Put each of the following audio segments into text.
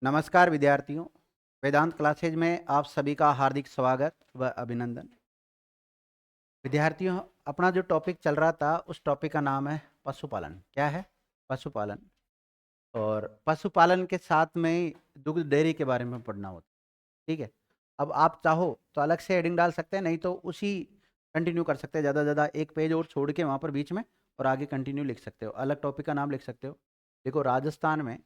नमस्कार विद्यार्थियों, वेदांत क्लासेज में आप सभी का हार्दिक स्वागत व अभिनंदन। विद्यार्थियों, अपना जो टॉपिक चल रहा था उस टॉपिक का नाम है पशुपालन। क्या है? पशुपालन। और पशुपालन के साथ में दुग्ध डेयरी के बारे में पढ़ना होता है। ठीक है। अब आप चाहो तो अलग से हेडिंग डाल सकते हैं, नहीं तो उसी कंटिन्यू कर सकते हैं। ज़्यादा से ज़्यादा एक पेज और छोड़ के वहाँ पर बीच में और आगे कंटिन्यू लिख सकते हो, अलग टॉपिक का नाम लिख सकते हो। देखो, राजस्थान में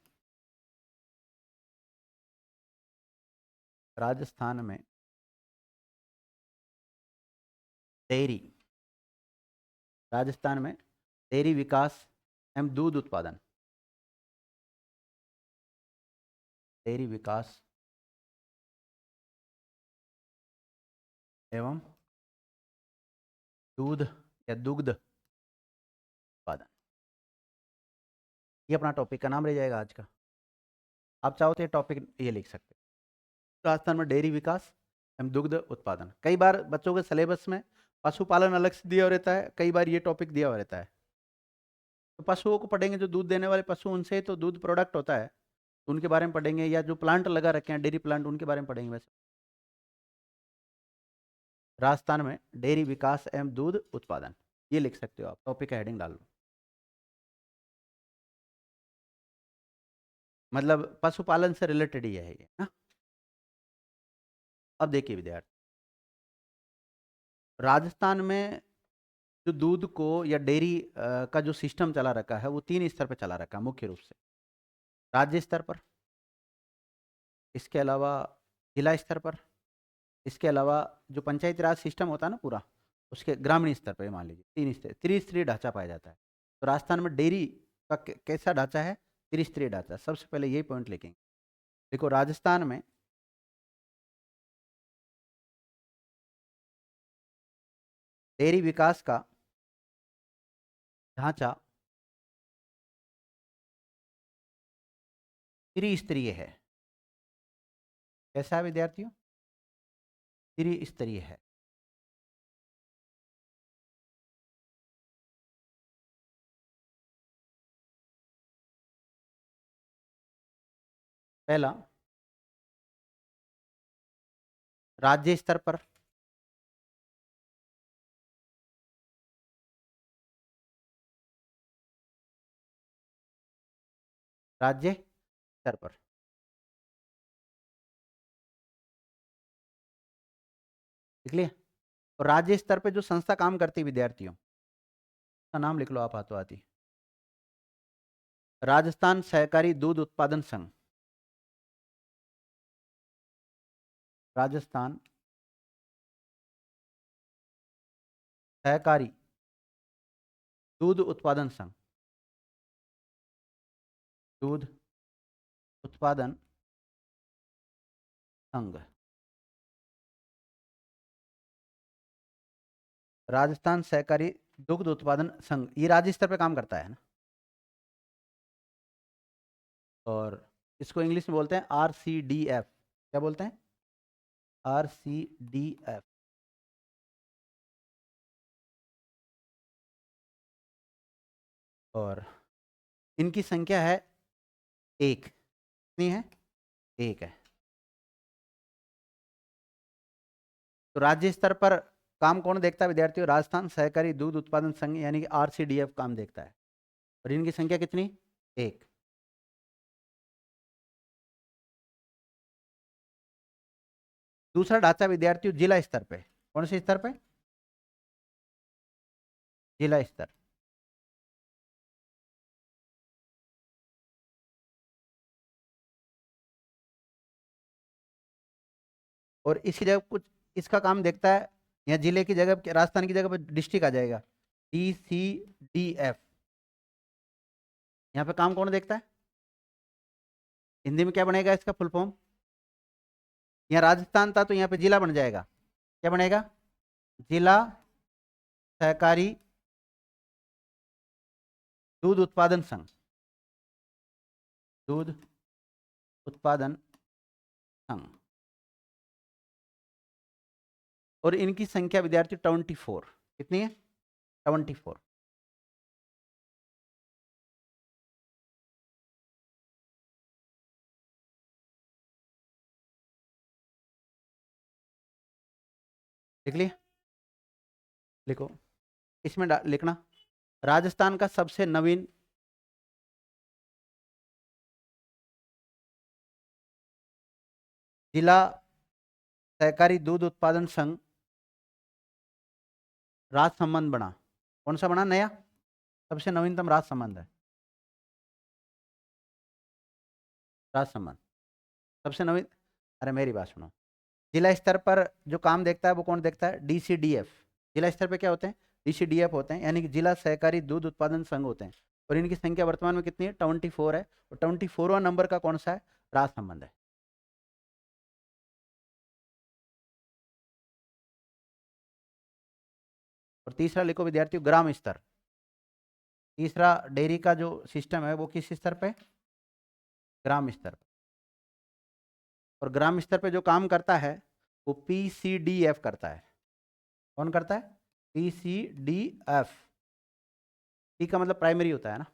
डेयरी, राजस्थान में डेयरी विकास एवं दूध उत्पादन, डेयरी विकास एवं दूध या दुग्ध उत्पादन, ये अपना टॉपिक का नाम रह जाएगा आज का। आप चाहो तो ये टॉपिक ये लिख सकते हो, राजस्थान में डेयरी विकास एवं दुग्ध उत्पादन। कई बार बच्चों के सिलेबस में पशुपालन अलग से दिया रहता है, कई बार ये टॉपिक दिया हुआ रहता है। तो पशुओं को पढ़ेंगे, जो दूध देने वाले पशु, उनसे तो दूध प्रोडक्ट होता है, उनके बारे में पढ़ेंगे, या जो प्लांट लगा रखे हैं डेयरी प्लांट, उनके बारे में पढ़ेंगे। वैसे राजस्थान में डेयरी विकास एवं दूध उत्पादन, ये लिख सकते हो आप, टॉपिक का हेडिंग डाल लो। मतलब पशुपालन से रिलेटेड ही है ये ना। अब देखिए विद्यार्थी, राजस्थान में जो दूध को या डेयरी का जो सिस्टम चला रखा है, वो 3 स्तर पर चला रखा है मुख्य रूप से। राज्य स्तर पर, इसके अलावा जिला स्तर पर, इसके अलावा जो पंचायती राज सिस्टम होता है ना पूरा, उसके ग्रामीण स्तर पर, मान लीजिए 3 स्तर, त्रिस्तरीय ढांचा पाया जाता है। तो राजस्थान में डेयरी का कैसा ढांचा है? त्रिस्तरीय ढांचा। सबसे पहले यही पॉइंट लिखेंगे। देखो, राजस्थान में डेयरी विकास का ढांचा त्रिस्तरीय है। कैसा है विद्यार्थियों? त्रिस्तरीय है। पहला, राज्य स्तर पर, राज्य स्तर पर, लिख लिया। और राज्य स्तर पे जो संस्था काम करती है विद्यार्थियों, का नाम लिख लो आप हाथों हाथी। राजस्थान सहकारी दूध उत्पादन संघ। राजस्थान सहकारी दूध उत्पादन संघ, दूध उत्पादन संघ। राजस्थान सहकारी दुग्ध उत्पादन संघ, ये राज्य स्तर पे काम करता है ना। और इसको इंग्लिश में बोलते हैं RCDF। क्या बोलते हैं? RCDF। और इनकी संख्या है 1। कितनी है? 1 है। तो राज्य स्तर पर काम कौन देखता है विद्यार्थियों? राजस्थान सहकारी दूध उत्पादन संघ यानी कि RCDF काम देखता है। और इनकी संख्या कितनी? 1। दूसरा ढांचा विद्यार्थियों जिला स्तर पे। कौन से स्तर पे? जिला स्तर। और इसी जगह कुछ इसका काम देखता है, या जिले की जगह, राजस्थान की जगह पर डिस्ट्रिक्ट आ जाएगा, DCDF। यहाँ पे काम कौन देखता है? हिंदी में क्या बनेगा इसका फुल फॉर्म? यहाँ राजस्थान था तो यहाँ पे जिला बन जाएगा। क्या बनेगा? जिला सहकारी दूध उत्पादन संघ, दूध उत्पादन संघ। और इनकी संख्या विद्यार्थी 24। कितनी है? 24। लिख लिए, लिखो। इसमें लिखना राजस्थान का सबसे नवीन जिला सहकारी दूध उत्पादन संघ राज संबंध बना। कौन सा बना नया? सबसे नवीनतम राज संबंध है, राज संबंध सबसे नवीन। अरे मेरी बात सुनो, जिला स्तर पर जो काम देखता है वो कौन देखता है? डीसीडीएफ। जिला स्तर पे क्या होते हैं? डीसीडीएफ होते हैं, यानी कि जिला सहकारी दूध उत्पादन संघ होते हैं। और इनकी संख्या वर्तमान में कितनी है? 24 है। और 24वां नंबर का कौन सा है? राज संबंध है। और तीसरा लिखो विद्यार्थियों, ग्राम स्तर। तीसरा डेयरी का जो सिस्टम है वो किस स्तर पे? ग्राम स्तर पे। और ग्राम स्तर पे जो काम करता है वो पीसीडीएफ करता है। कौन करता है? पीसीडीएफ। पी का मतलब प्राइमरी होता है ना,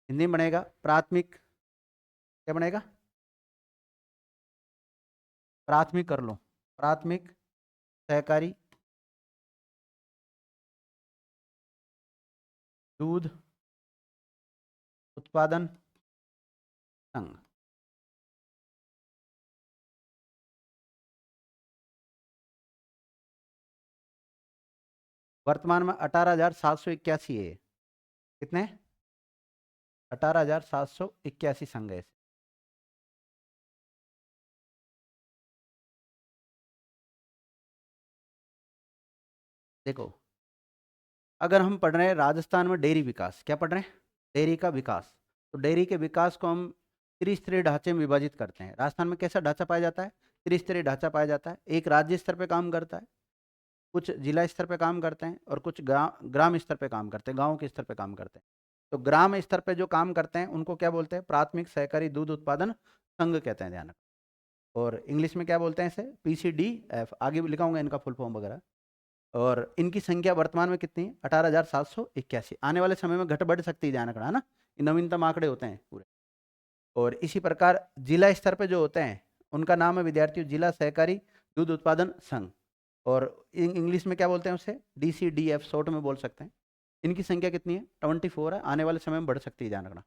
हिंदी में बनेगा प्राथमिक। क्या बनेगा? प्राथमिक कर लो, प्राथमिक सहकारी दूध उत्पादन संघ। वर्तमान में 18,781 है। कितने? 18,781 संघ है। देखो, अगर हम पढ़ रहे हैं राजस्थान में डेयरी विकास, क्या पढ़ रहे हैं? डेयरी का विकास। तो डेयरी के विकास को हम त्रिस्तरीय ढांचे में विभाजित करते हैं। राजस्थान में कैसा ढांचा पाया जाता है? त्रिस्तरीय ढांचा पाया जाता है। एक राज्य स्तर पे काम करता है, कुछ जिला स्तर पे काम करते हैं, और कुछ ग्राम स्तर पे काम करते हैं, गाँव के स्तर पे काम करते हैं। तो ग्राम स्तर पे जो काम करते हैं उनको क्या बोलते हैं? प्राथमिक सहकारी दूध उत्पादन संघ कहते हैं, ध्यान रखो। और इंग्लिश में क्या बोलते हैं इसे? पीसीडीएफ। आगे भी लिखाऊंगा इनका फुल फॉर्म वगैरह। और इनकी संख्या वर्तमान में कितनी है? 18,781। आने वाले समय में घट बढ़ सकती है, ध्यान रखना है ना, ये नवीनतम आंकड़े होते हैं पूरे। और इसी प्रकार जिला स्तर पे जो होते हैं उनका नाम है विद्यार्थियों जिला सहकारी दूध उत्पादन संघ। और इंग्लिश में क्या बोलते हैं उसे? डीसीडीएफ शॉर्ट में बोल सकते हैं। इनकी संख्या कितनी है? 24 है। आने वाले समय में बढ़ सकती है, ध्यान रखना।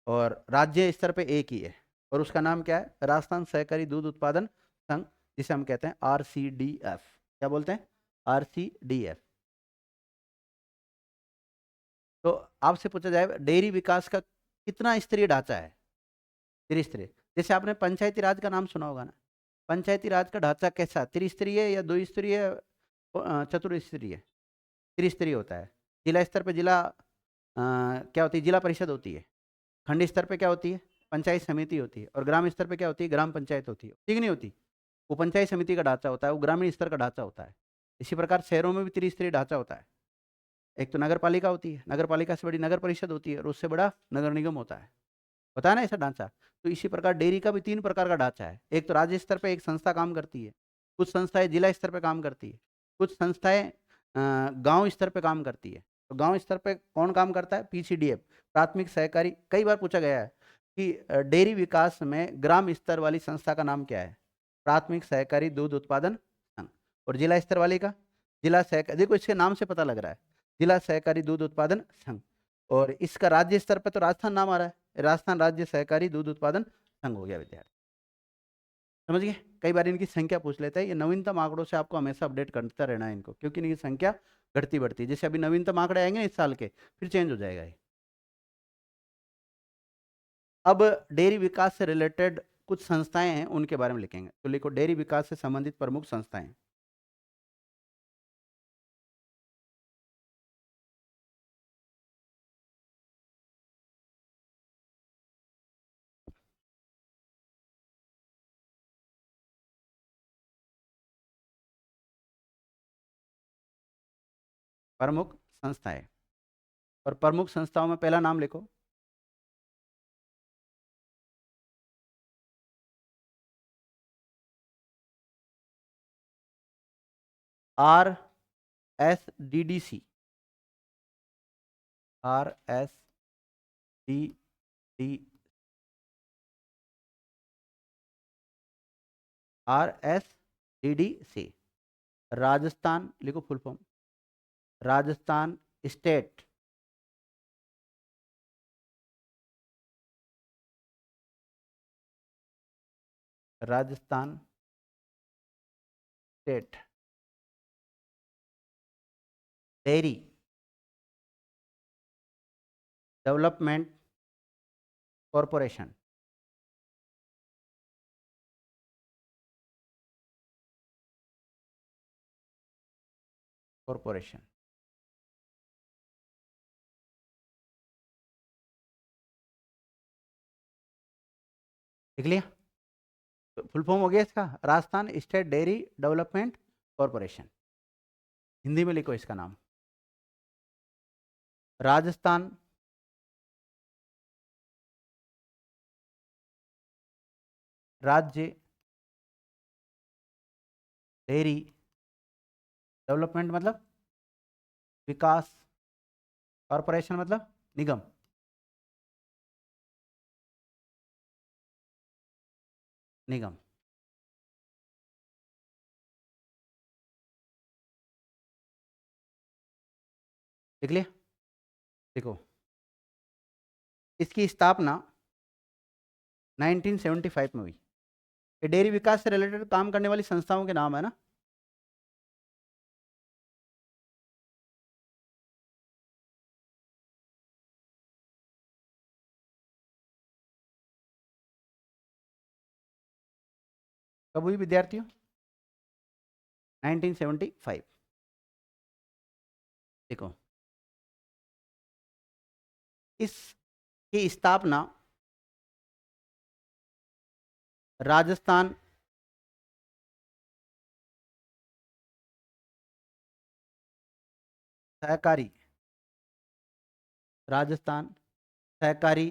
और राज्य स्तर पे एक ही है, और उसका नाम क्या है? राजस्थान सहकारी दूध उत्पादन संघ, जिसे हम कहते हैं आरसीडीएफ। क्या बोलते हैं? आरसीडीएफ। तो आपसे पूछा जाए डेयरी विकास का कितना स्तरीय ढांचा है? त्रिस्तरीय। जैसे आपने पंचायती राज का नाम सुना होगा ना, पंचायती राज का ढांचा कैसा? त्रिस्तरीय या दो स्तरीय, चतुर्स्तरीय? त्रिस्तरीय होता है। जिला स्तर पे जिला क्या होती है? जिला परिषद होती है। खंड स्तर पे क्या होती है? पंचायत समिति होती है। और ग्राम स्तर पे क्या होती है? ग्राम पंचायत होती है। ठीक नहीं होती? वो पंचायत समिति का ढांचा होता है, वो ग्रामीण स्तर का ढांचा होता है। इसी प्रकार शहरों में भी त्रिस्तरीय ढांचा होता है। एक तो नगर पालिका होती है, नगर पालिका से बड़ी नगर परिषद होती है, और उससे बड़ा नगर निगम होता है। होता है ना ऐसा ढांचा? तो इसी प्रकार डेयरी का भी 3 प्रकार का ढांचा है। एक तो राज्य स्तर पे एक संस्था काम करती है, कुछ संस्थाएं जिला स्तर पे काम करती है, कुछ संस्थाएं गांव स्तर पे काम करती है। तो गांव स्तर पे कौन काम करता है? पीसीडीएफ, प्राथमिक सहकारी। कई बार पूछा गया है कि डेयरी विकास में ग्राम स्तर वाली संस्था का नाम क्या है? प्राथमिक सहकारी दूध उत्पादन संघ। और जिला स्तर वाली का? जिला सहकारी, देखो इसके नाम से पता लग रहा है, जिला सहकारी दूध उत्पादन संघ। और इसका राज्य स्तर पर तो राजस्थान नाम आ रहा है, राजस्थान राज्य सहकारी दूध उत्पादन संघ हो गया विद्यार्थी। समझ गए? कई बार इनकी संख्या पूछ लेते हैं। ये नवीनतम आंकड़ों से आपको हमेशा अपडेट करता रहना है इनको, क्योंकि इनकी संख्या घटती बढ़ती है। जैसे अभी नवीनतम आंकड़े आएंगे इस साल के, फिर चेंज हो जाएगा ये। अब डेयरी विकास से रिलेटेड कुछ संस्थाएं हैं, उनके बारे में लिखेंगे। तो लिखो डेयरी विकास से संबंधित प्रमुख संस्थाएं। प्रमुख संस्थाएं। और प्रमुख संस्थाओं में पहला नाम लिखो, RSDDC। RSDD RSDDC। राजस्थान लिखो full form, Rajasthan state Rajasthan state dairy development corporation. Corporation लिख लिया? फुल फॉर्म हो गया इसका, Rajasthan state dairy development corporation. Hindi में लिखो इसका नाम, राजस्थान राज्य डेयरी डेवलपमेंट मतलब विकास, कॉरपोरेशन मतलब निगम। निगम लिख लिया? देखो, इसकी स्थापना 1975 में हुई। ये डेयरी विकास से रिलेटेड काम करने वाली संस्थाओं के नाम है ना। कब हुई विद्यार्थियों? 1975। देखो, इसकी स्थापना राजस्थान सहकारी राजस्थान सहकारी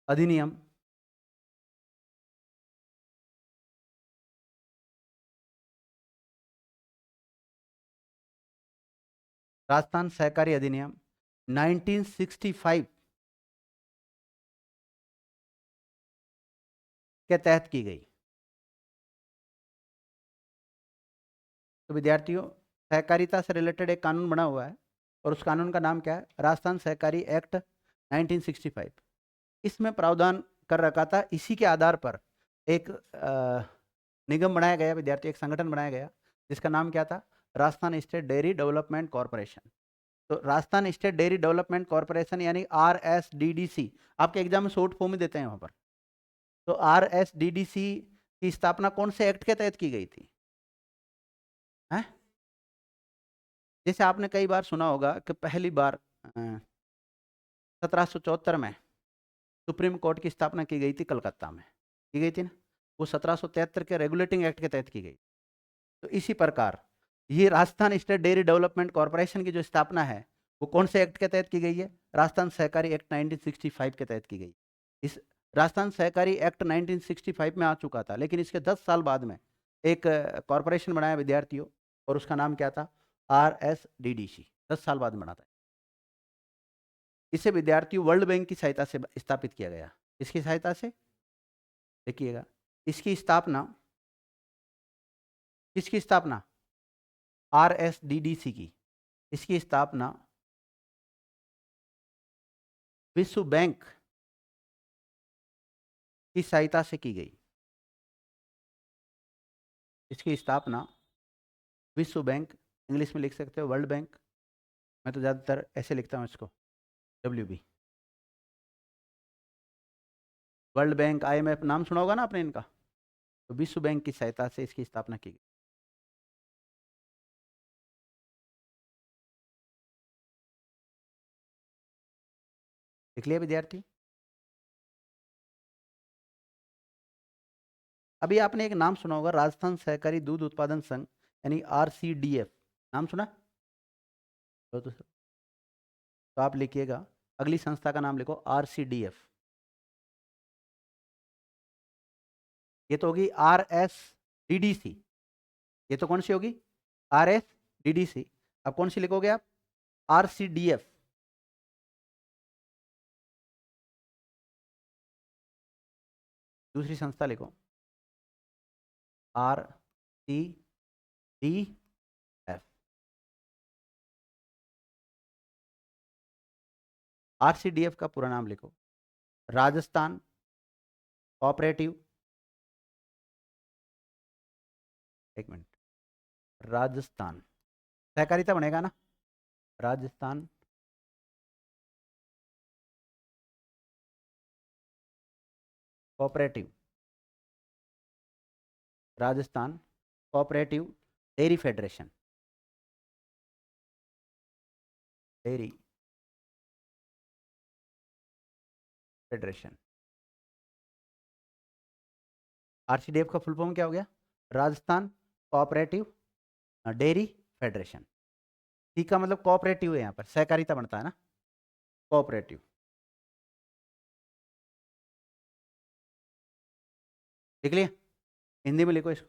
अधिनियम राजस्थान सहकारी अधिनियम 1965 के तहत की गई। तो विद्यार्थियों, सहकारिता से रिलेटेड एक कानून बना हुआ है और उस कानून का नाम क्या है? राजस्थान सहकारी एक्ट 1965। इसमें प्रावधान कर रखा था, इसी के आधार पर एक निगम बनाया गया विद्यार्थी, एक संगठन बनाया गया जिसका नाम क्या था? Rajasthan state dairy development corporation. तो Rajasthan state dairy development corporation यानी RSDDC, आपके एग्जाम में शॉर्ट फॉर्म में देते हैं वहां पर। तो RSDDC की स्थापना कौन से एक्ट के तहत की गई थी? है? जैसे आपने कई बार सुना होगा कि पहली बार 1774 में सुप्रीम कोर्ट की स्थापना की गई थी कलकत्ता में, की गई थी ना। वो 1773 के रेगुलेटिंग एक्ट के तहत की गई। तो इसी प्रकार ये Rajasthan state dairy development corporation की जो स्थापना है वो कौन से एक्ट के तहत की गई है? राजस्थान सहकारी एक्ट 1965 के तहत की गई। इस राजस्थान सहकारी एक्ट 1965 में आ चुका था, लेकिन इसके 10 साल बाद में एक कॉरपोरेशन बनाया विद्यार्थियों, और उसका नाम क्या था? RSDDC। 10 साल बाद बना था। इसे विद्यार्थियों वर्ल्ड बैंक की सहायता से स्थापित किया गया। इसकी सहायता से, देखिएगा, इसकी स्थापना, किसकी स्थापना? RSDDC की। इसकी स्थापना विश्व बैंक की सहायता से की गई। इसकी स्थापना विश्व बैंक, इंग्लिश में लिख सकते हो वर्ल्ड बैंक, मैं तो ज़्यादातर ऐसे लिखता हूँ इसको, WB। वर्ल्ड बैंक, IMF नाम सुना होगा ना आपने इनका। तो विश्व बैंक की सहायता से इसकी स्थापना की गई। लिख लिया विद्यार्थी? अभी आपने एक नाम सुना होगा, राजस्थान सहकारी दूध उत्पादन संघ यानी RCDF, नाम सुना? तो आप लिखिएगा, अगली संस्था का नाम लिखो RCDF। ये तो होगी RSDDC। ये तो कौन सी होगी? RSDDC। अब कौन सी लिखोगे आप? RCDF। दूसरी संस्था लिखो RCDF। D F. आरसीडीएफ का पूरा नाम लिखो, राजस्थान कोऑपरेटिव, एक मिनट, राजस्थान सहकारिता बनेगा ना, Rajasthan cooperative, Rajasthan cooperative dairy federation, dairy federation. RCDF का फुल फॉर्म क्या हो गया? Rajasthan cooperative dairy federation. C का मतलब कोऑपरेटिव है, यहाँ पर सहकारिता बनता है ना, कोऑपरेटिव। लिख लिया? हिंदी में लिखो इसको,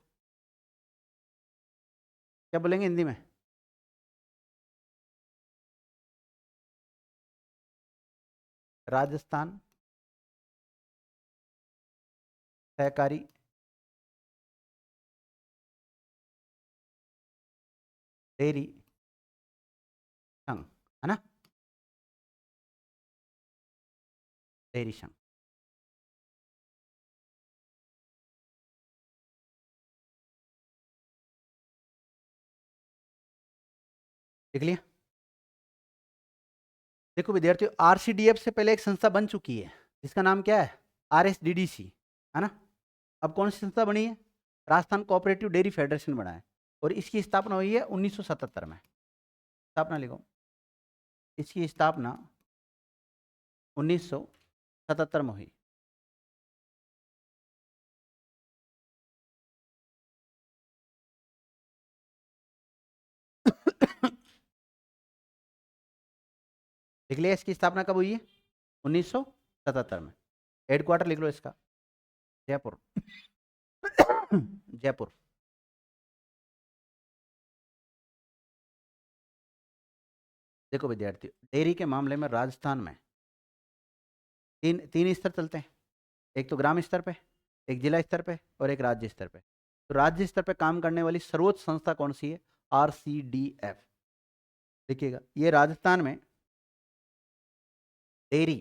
क्या बोलेंगे हिंदी में? राजस्थान सहकारी डेयरी संघ, है ना, डेयरी संघ। लिख लिया? देखो विद्यार्थियों, आरसीडीएफ से पहले एक संस्था बन चुकी है जिसका नाम क्या है? आरएसडीडीसी, है ना। अब कौन सी संस्था बनी है? राजस्थान कोऑपरेटिव डेयरी फेडरेशन बना है, और इसकी स्थापना हुई है 1977 में। स्थापना लिखो, इसकी स्थापना 1977 में हुई। लिख लिया? इसकी स्थापना कब हुई है? 1977 में। हेडक्वार्टर लिख लो इसका, जयपुर। जयपुर। देखो विद्यार्थी, डेयरी के मामले में राजस्थान में तीन तीन स्तर चलते हैं, एक तो ग्राम स्तर पे, एक जिला स्तर पे, और एक राज्य स्तर पे। तो राज्य स्तर पे काम करने वाली सर्वोच्च संस्था कौन सी है? आरसीडीएफ। देखिएगा, ये राजस्थान में डेयरी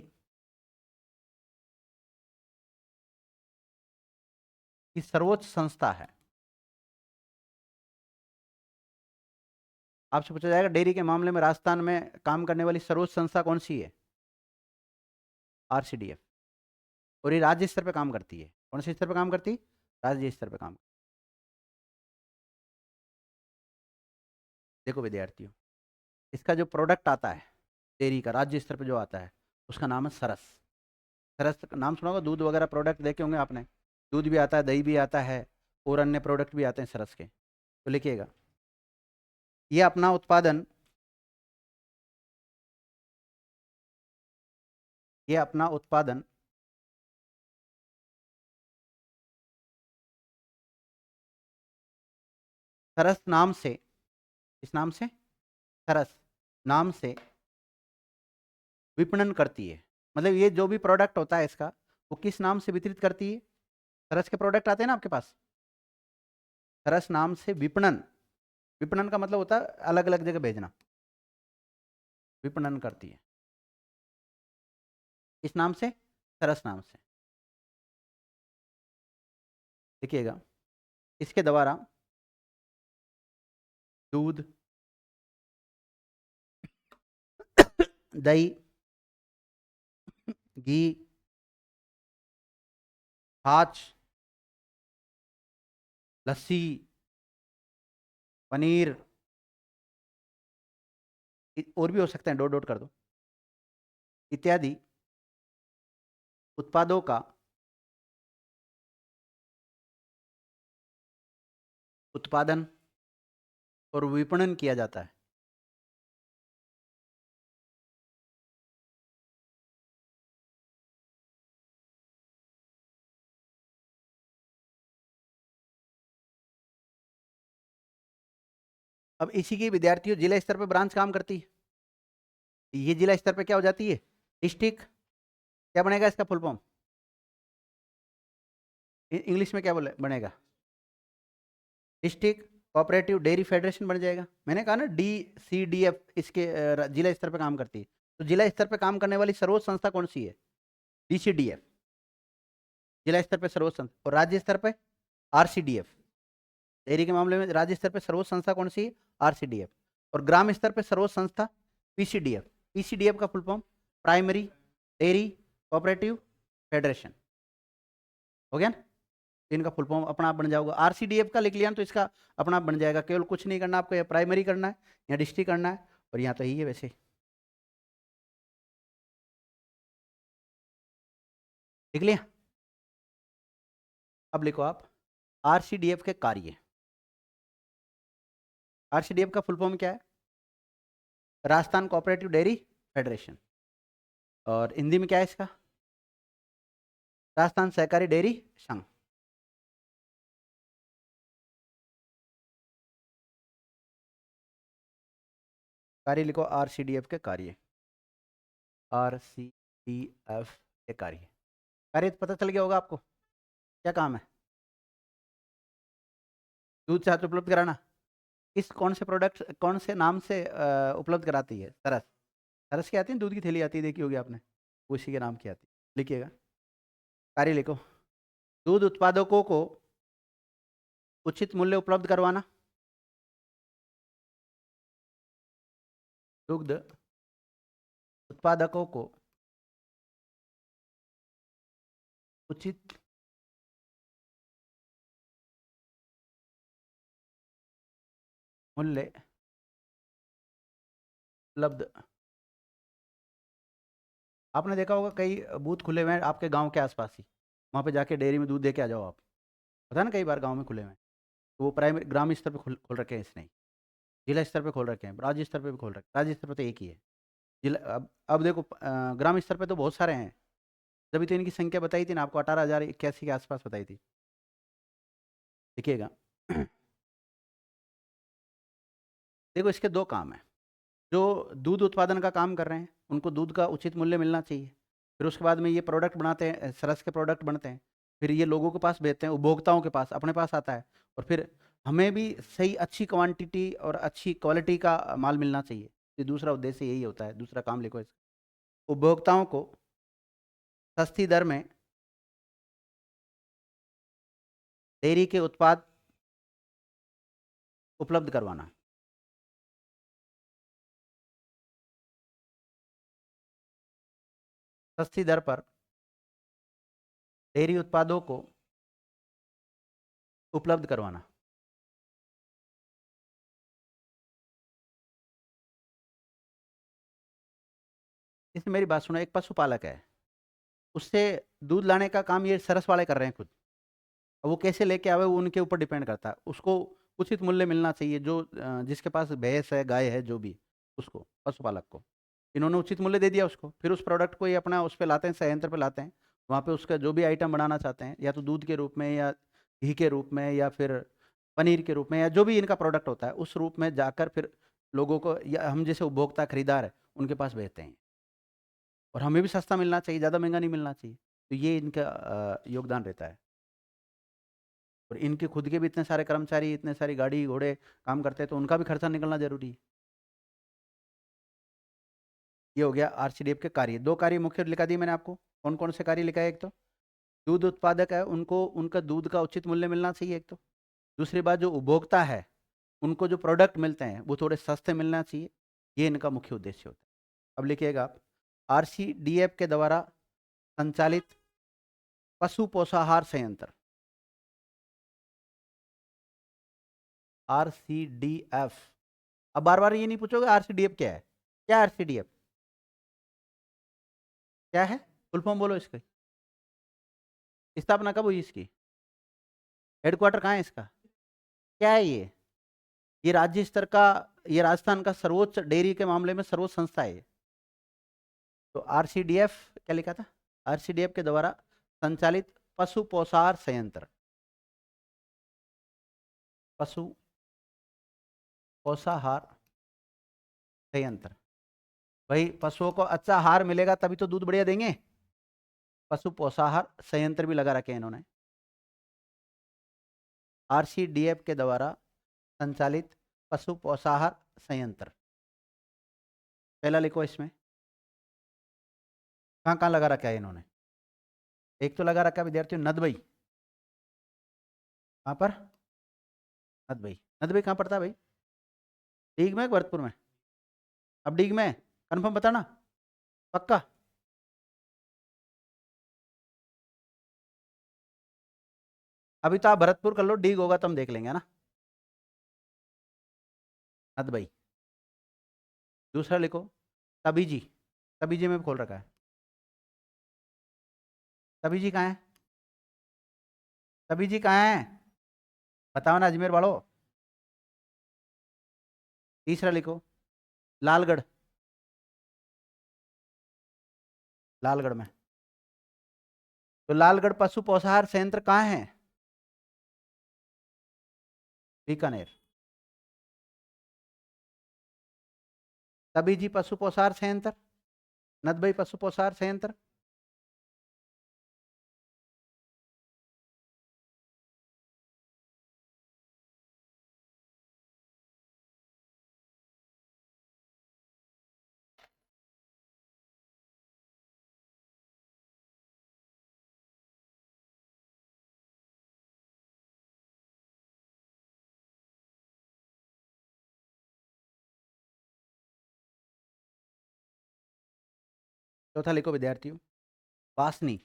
की सर्वोच्च संस्था है। आपसे पूछा जाएगा डेयरी के मामले में राजस्थान में काम करने वाली सर्वोच्च संस्था कौन सी है? आरसीडीएफ। और ये राज्य स्तर पे काम करती है। कौन से स्तर पे काम करती है? राज्य स्तर पे काम। देखो विद्यार्थियों, इसका जो प्रोडक्ट आता है डेयरी का राज्य स्तर पे जो आता है, उसका नाम है सरस। सरस का नाम सुना होगा, दूध वगैरह प्रोडक्ट देखे होंगे आपने, दूध भी आता है, दही भी आता है, और अन्य प्रोडक्ट भी आते हैं सरस के। तो लिखिएगा, ये अपना उत्पादन, ये अपना उत्पादन सरस नाम से, इस नाम से, सरस नाम से विपणन करती है। मतलब ये जो भी प्रोडक्ट होता है इसका, वो किस नाम से वितरित करती है? सरस के प्रोडक्ट आते हैं ना आपके पास, सरस नाम से विपणन। विपणन का मतलब होता है अलग अलग जगह भेजना, विपणन करती है इस नाम से, सरस नाम से। देखिएगा, इसके द्वारा दूध, दही, घी, छाछ, लस्सी, पनीर, और भी हो सकते हैं, डॉट डॉट कर दो, इत्यादि उत्पादों का उत्पादन और विपणन किया जाता है। अब इसी की विद्यार्थियों जिला स्तर पर ब्रांच काम करती है। ये जिला स्तर पे क्या हो जाती है? डिस्ट्रिक्ट। क्या बनेगा इसका फुल फॉर्म? इंग्लिश में क्या बोले बनेगा? डिस्ट्रिक्ट कोऑपरेटिव डेयरी फेडरेशन बन जाएगा। मैंने कहा ना DCDF इसके जिला स्तर पे काम करती है। तो जिला स्तर पे काम करने वाली सर्वोच्च संस्था कौन सी है? DCDF, जिला स्तर पे सर्वोच्च संस्था। और राज्य स्तर पे RCDF। डेयरी के मामले में राज्य स्तर पे सर्वोच्च संस्था कौन सी है? RCDF। और ग्राम स्तर पे सर्वोच्च संस्था PCDF। PCDF का full form primary dairy cooperative federation. हो गया ना? इनका फुल फॉर्म अपना आप बन जाएगा। RCDF का लिख लिया तो इसका अपना आप बन जाएगा। केवल कुछ नहीं करना आपको, या प्राइमरी करना है या डिस्ट्रिक्ट करना है, और यहाँ तो यही है वैसे। लिख लिया? अब लिखो आप RCDF के कार्य। RCDF का फुल फॉर्म क्या है? Rajasthan cooperative dairy federation. और हिंदी में क्या है इसका? राजस्थान सहकारी डेयरी संघ। कार्य लिखो RCDF के कार्य। RCDF के कार्य। कार्य पता चल गया होगा आपको क्या काम है? दूध छाछ उपलब्ध कराना। इस कौन से प्रोडक्ट, कौन से नाम से उपलब्ध कराती है? सरस। सरस की आती है, दूध की थैली आती है, देखी होगी आपने, उसी के नाम की आती है। लिखिएगा, कार्य लिखो। दूध उत्पादकों को उचित मूल्य उपलब्ध करवाना। दुग्ध उत्पादकों को उचित मूल्य उपलब्ध। आपने देखा होगा कई बूथ खुले हुए हैं आपके गांव के आसपास ही, वहाँ पे जाके डेयरी में दूध दे के आ जाओ आप। पता है ना, कई बार गांव में खुले हुए हैं। तो वो प्राइमरी ग्राम स्तर पे खोल रखे हैं इसने, जिला स्तर पे खोल रखे हैं, राज्य स्तर पे भी खोल रखे हैं। राज्य स्तर पे तो एक ही है। जिला अब देखो ग्राम स्तर पे तो बहुत सारे हैं। तभी तो इनकी संख्या बताई थी ना आपको, 18,081 के आसपास बताई थी। देखिएगा देखो इसके दो काम हैं। जो दूध उत्पादन का काम कर रहे हैं उनको दूध का उचित मूल्य मिलना चाहिए। फिर उसके बाद में ये प्रोडक्ट बनाते हैं, सरस के प्रोडक्ट बनते हैं, फिर ये लोगों के पास भेजते हैं, उपभोक्ताओं के पास, अपने पास आता है। और फिर हमें भी सही अच्छी क्वांटिटी और अच्छी क्वालिटी का माल मिलना चाहिए। ये दूसरा उद्देश्य यही होता है। दूसरा काम लिखो इसका, उपभोक्ताओं को सस्ती दर में डेयरी के उत्पाद उपलब्ध करवाना। सस्ती दर पर डेयरी उत्पादों को उपलब्ध करवाना। इसमें मेरी बात सुनो, एक पशुपालक है, उससे दूध लाने का काम ये सरस वाले कर रहे हैं खुद। अब वो कैसे लेके आवे वो उनके ऊपर डिपेंड करता है। उसको उचित मूल्य मिलना चाहिए। जो जिसके पास भैंस है, गाय है, जो भी, उसको, पशुपालक को इन्होंने उचित मूल्य दे दिया उसको। फिर उस प्रोडक्ट को ये अपना उस पर लाते हैं, संयंत्र पे लाते हैं। वहाँ पे उसका जो भी आइटम बनाना चाहते हैं, या तो दूध के रूप में, या घी के रूप में, या फिर पनीर के रूप में, या जो भी इनका प्रोडक्ट होता है, उस रूप में जाकर फिर लोगों को, या हम जैसे उपभोक्ता खरीदार है उनके पास भेजते हैं। और हमें भी सस्ता मिलना चाहिए, ज़्यादा महंगा नहीं मिलना चाहिए। तो ये इनका योगदान रहता है। और इनके खुद के भी इतने सारे कर्मचारी, इतने सारी गाड़ी घोड़े काम करते हैं, तो उनका भी खर्चा निकलना जरूरी है। ये हो गया RCDF के कार्य। दो कार्य मुख्य लिखा दिए मैंने आपको। कौन कौन से कार्य लिखा है? एक तो दूध उत्पादक है, उनको उनका दूध का उचित मूल्य मिलना चाहिए एक तो। दूसरी बात, जो उपभोक्ता है उनको जो प्रोडक्ट मिलते हैं वो थोड़े सस्ते मिलना चाहिए। ये इनका मुख्य उद्देश्य होता है। अब लिखिएगा आप, RCDF के द्वारा संचालित पशु पोषाहार संयंत्र। RCDF। अब बार बार ये नहीं पूछोगे RCDF क्या है। क्या RCDF क्या है? फुल फॉर्म बोलो इसकी। स्थापना कब हुई इसकी? हेडक्वार्टर कहाँ है इसका? क्या है ये राज्य स्तर का, ये राजस्थान का सर्वोच्च डेयरी के मामले में सर्वोच्च संस्था है। तो RCDF क्या लिखा था? RCDF के द्वारा संचालित पशु पोषाहार संयंत्र। पशु पोषाहार संयंत्र। भाई पशुओं को अच्छा आहार मिलेगा तभी तो दूध बढ़िया देंगे। पशु पोषाहार संयंत्र भी लगा रखे हैं इन्होंने। RCDF के द्वारा संचालित पशु पोषाहार संयंत्र। पहला लिखो इसमें कहाँ कहाँ लगा रखा है इन्होंने। एक तो लगा रखा है विद्यार्थियों नदबई, कहाँ पर? नदबई। नदबई कहाँ पड़ता है भाई? डीग में, भरतपुर में? अब डीग में कंफर्म बताना, पक्का? अभी तो आप भरतपुर कर लो, डीग होगा तो हम देख लेंगे, है ना। नदबई। दूसरा लिखो तबीजी। तबीजी में भी खोल रखा है। तबीजी कहाँ है? तबीजी कहाँ है? बताओ ना अजमेर वालों। तीसरा लिखो लालगढ़। लालगढ़ में। तो लालगढ़ पशु पोषाहार संयंत्र कहाँ है? बीकानेर। तबीजी पशु पोषाहार संयंत्र, नदबई पशु पोषाहार संयंत्र। चौथा लिखो विद्यार्थियों वासनी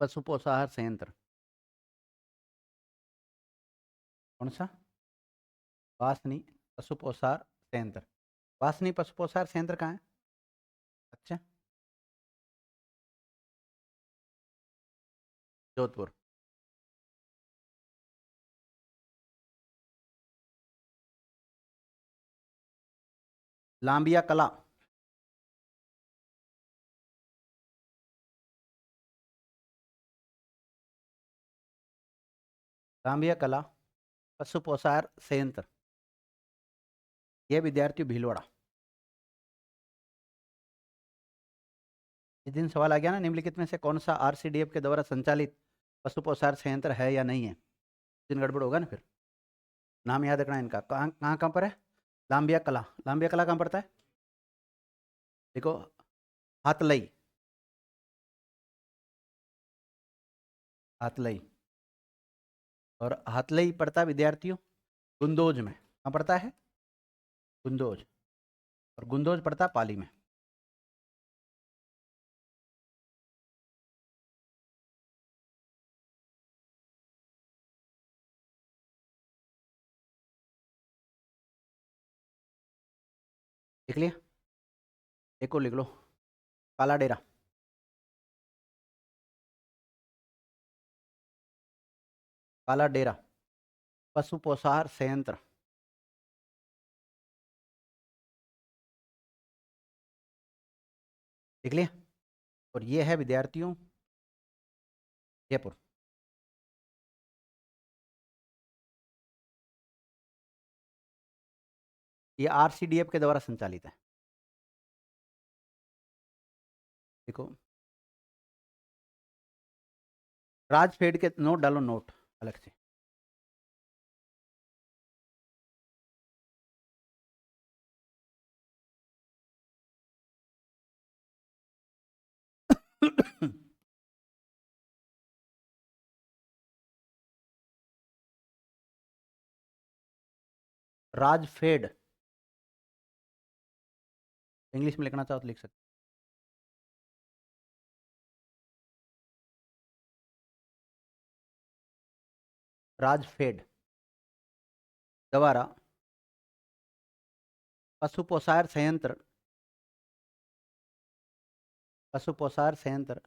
पशु पोषाहार संयंत्र। कौन सा? वासनी पशु पोषाहार संयंत्र। वासनी पशु पोषाहार संयंत्र कहाँ है? अच्छा, जोधपुर। लांबिया कला। लांबिया कला पशु पोषाहार संयंत्र, यह विद्यार्थियों भीलवाड़ा। इस दिन सवाल आ गया ना, निम्नलिखित में से कौन सा आरसीडीएफ के द्वारा संचालित पशु पोषाहार संयंत्र है या नहीं है? इस दिन गड़बड़ होगा ना फिर। नाम याद रखना इनका। कहाँ कहाँ कहाँ पर है? लांबिया कला। लांबिया कला कहाँ पड़ता है? देखो हाथलई। हाथलई। और हाथलई पड़ता है विद्यार्थियों गुंदोज में। कहाँ पड़ता है? गुंदोज। और गुंदोज पड़ता है पाली में। लिख लिया? एक और लिख लो काला डेरा। काला डेरा पशु पोषाहार संयंत्र। लिख लिया? और ये है विद्यार्थियों जयपुर। ये आरसीडीएफ के द्वारा संचालित है। देखो राजफेड के नोट डालो, नोट अलग से। राजफेड इंग्लिश में लिखना चाहो तो लिख सकते। राजफेड द्वारा पशु पोषाहार संयंत्र, पशु पोषाहार संयंत्र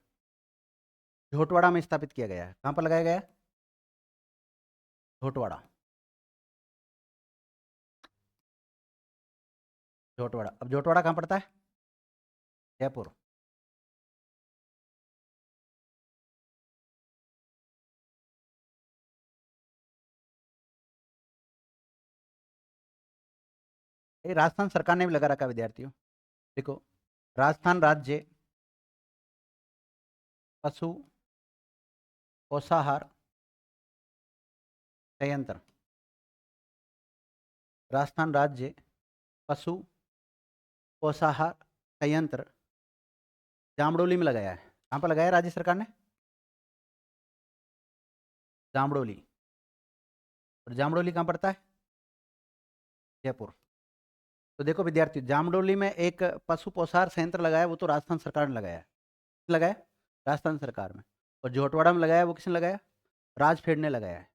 झोटवाड़ा में स्थापित किया गया है। कहाँ पर लगाया गया है? झोटवाड़ा। झोटवाड़ा। अब झोटवाड़ा कहाँ पड़ता है? जयपुर। ये राजस्थान सरकार ने भी लगा रखा है विद्यार्थियों। देखो राजस्थान राज्य पशु पोषाहार संयंत्र राजस्थान राज्य पशु पोषाहार संयंत्र जामडोली में लगाया है। कहाँ पर लगाया है राज्य सरकार ने? जामडोली। और जामडोली कहाँ पड़ता है? जयपुर। तो देखो विद्यार्थी, जामडोली में एक पशु पोषाहार संयंत्र लगाया, वो तो राजस्थान सरकार ने लगाया है। लगाया राजस्थान सरकार में। और जोटवाड़ा में लगाया, वो किसने लगाया? राजफेड ने लगाया है।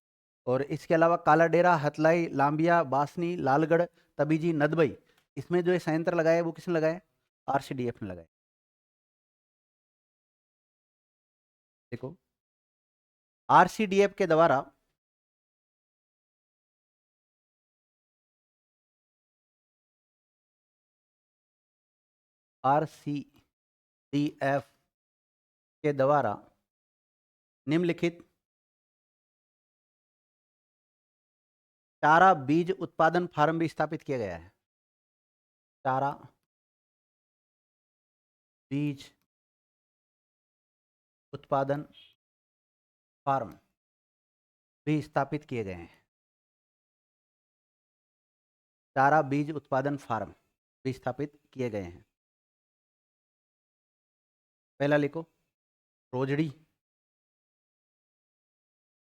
और इसके अलावा कालाडेरा, हथलाई, लांबिया, बासनी, लालगढ़, तबीजी, नदबई, इसमें जो ये संयंत्र लगाया है वो किसने लगाया? आरसीडीएफ ने लगाया। देखो आरसीडीएफ के द्वारा आरसीडीएफ के द्वारा निम्नलिखित चारा बीज उत्पादन फार्म भी स्थापित किया गया है। चारा बीज उत्पादन फार्म भी स्थापित किए गए हैं। चारा बीज उत्पादन फार्म भी स्थापित किए गए हैं। पहला लिखो रोजड़ी।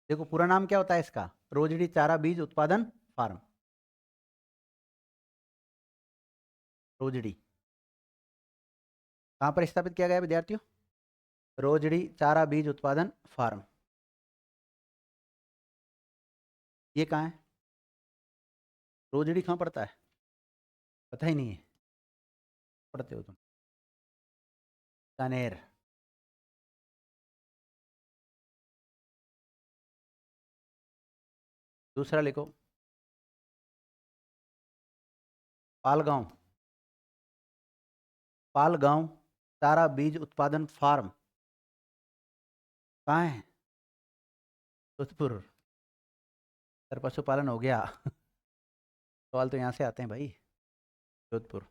देखो पूरा नाम क्या होता है इसका? रोजड़ी चारा बीज उत्पादन फार्म। रोजड़ी कहाँ पर स्थापित किया गया विद्यार्थियों? रोजड़ी चारा बीज उत्पादन फार्म। ये कहाँ है? रोजड़ी कहाँ पड़ता है? पता ही नहीं है? पढ़ते हो तुम? कानेर। दूसरा लिखो पालगांव। पालगांव चारा बीज उत्पादन फार्म कहाँ है? जोधपुर। सर पशुपालन हो गया। सवाल तो यहाँ से आते हैं भाई। जोधपुर।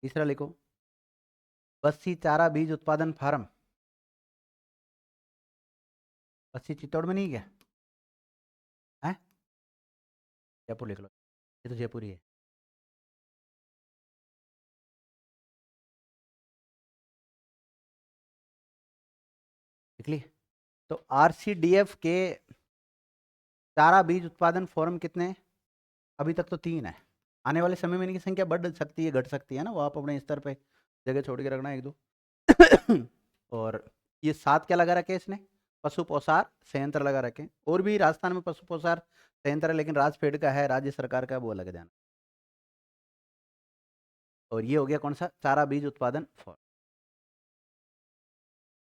तीसरा लिखो बस्सी चारा बीज उत्पादन फार्म। बस्सी चित्तौड़ में नहीं क्या है? जयपुर लिख लो, ये तो जयपुर ही है। लिख ली? तो आरसीडीएफ के चारा बीज उत्पादन फोरम कितने हैं? अभी तक तो 3 है। आने वाले समय में इनकी संख्या बढ़ सकती है, घट सकती है ना, वो आप अपने स्तर पे जगह छोड़ के रखना एक दो। और ये 7 क्या लगा रखे इसने? पशु पोषार संयंत्र लगा रखे। और भी राजस्थान में पशु पोषार संयंत्र है, लेकिन राजफेड का है, राज्य सरकार का, वो अलग जाना। और ये हो गया कौन सा? चारा बीज उत्पादन फॉर्म।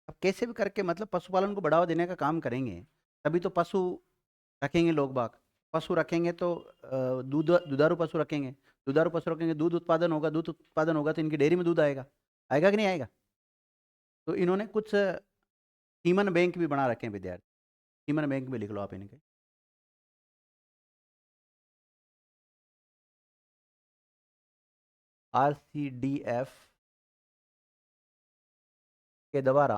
अब कैसे भी करके मतलब पशुपालन को बढ़ावा देने का काम करेंगे, तभी तो पशु रखेंगे लोग बाग। पशु रखेंगे तो दुधारू पशु रखेंगे। दुधारू पशु रखेंगे, दूध उत्पादन होगा। दूध उत्पादन होगा तो इनकी डेयरी में दूध आएगा। आएगा कि नहीं आएगा? तो इन्होंने कुछ सीमन बैंक भी बना रखे हैं विद्यार्थी। सीमन बैंक भी लिख लो आप इनके। आरसीडीएफ के द्वारा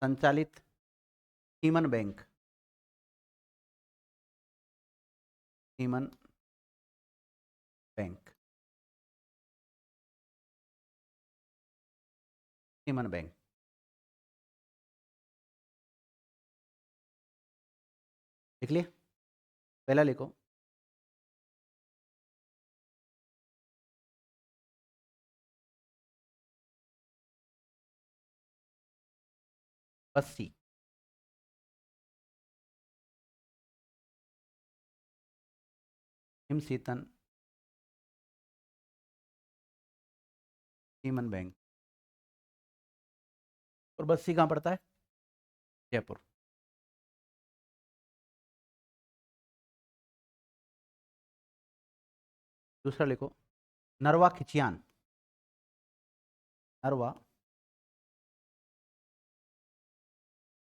संचालित semen bank. Semen bank. Semen bank. लिख लिए? पहला लिखो बस्सी। हिमशीतन semen bank. और बस्सी कहाँ पड़ता है? जयपुर। दूसरा लिखो नरवा खिचियान। नरवा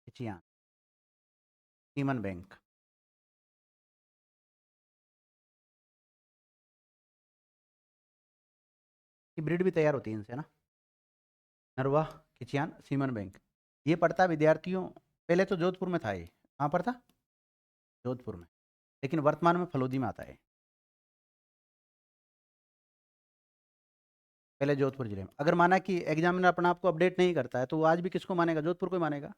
खिचियान सीमन बैंक। की ब्रीड भी तैयार होती है इनसे ना। नरवा खिचियान सीमन बैंक। ये पड़ता है विद्यार्थियों, पहले तो जोधपुर में था। ये कहाँ पर था? जोधपुर में, लेकिन वर्तमान में फलोदी में आता है। पहले जोधपुर जिले में। अगर माना कि एग्जामिनर अपना आपको अपडेट नहीं करता है तो वो आज भी किसको मानेगा? जोधपुर को ही मानेगा।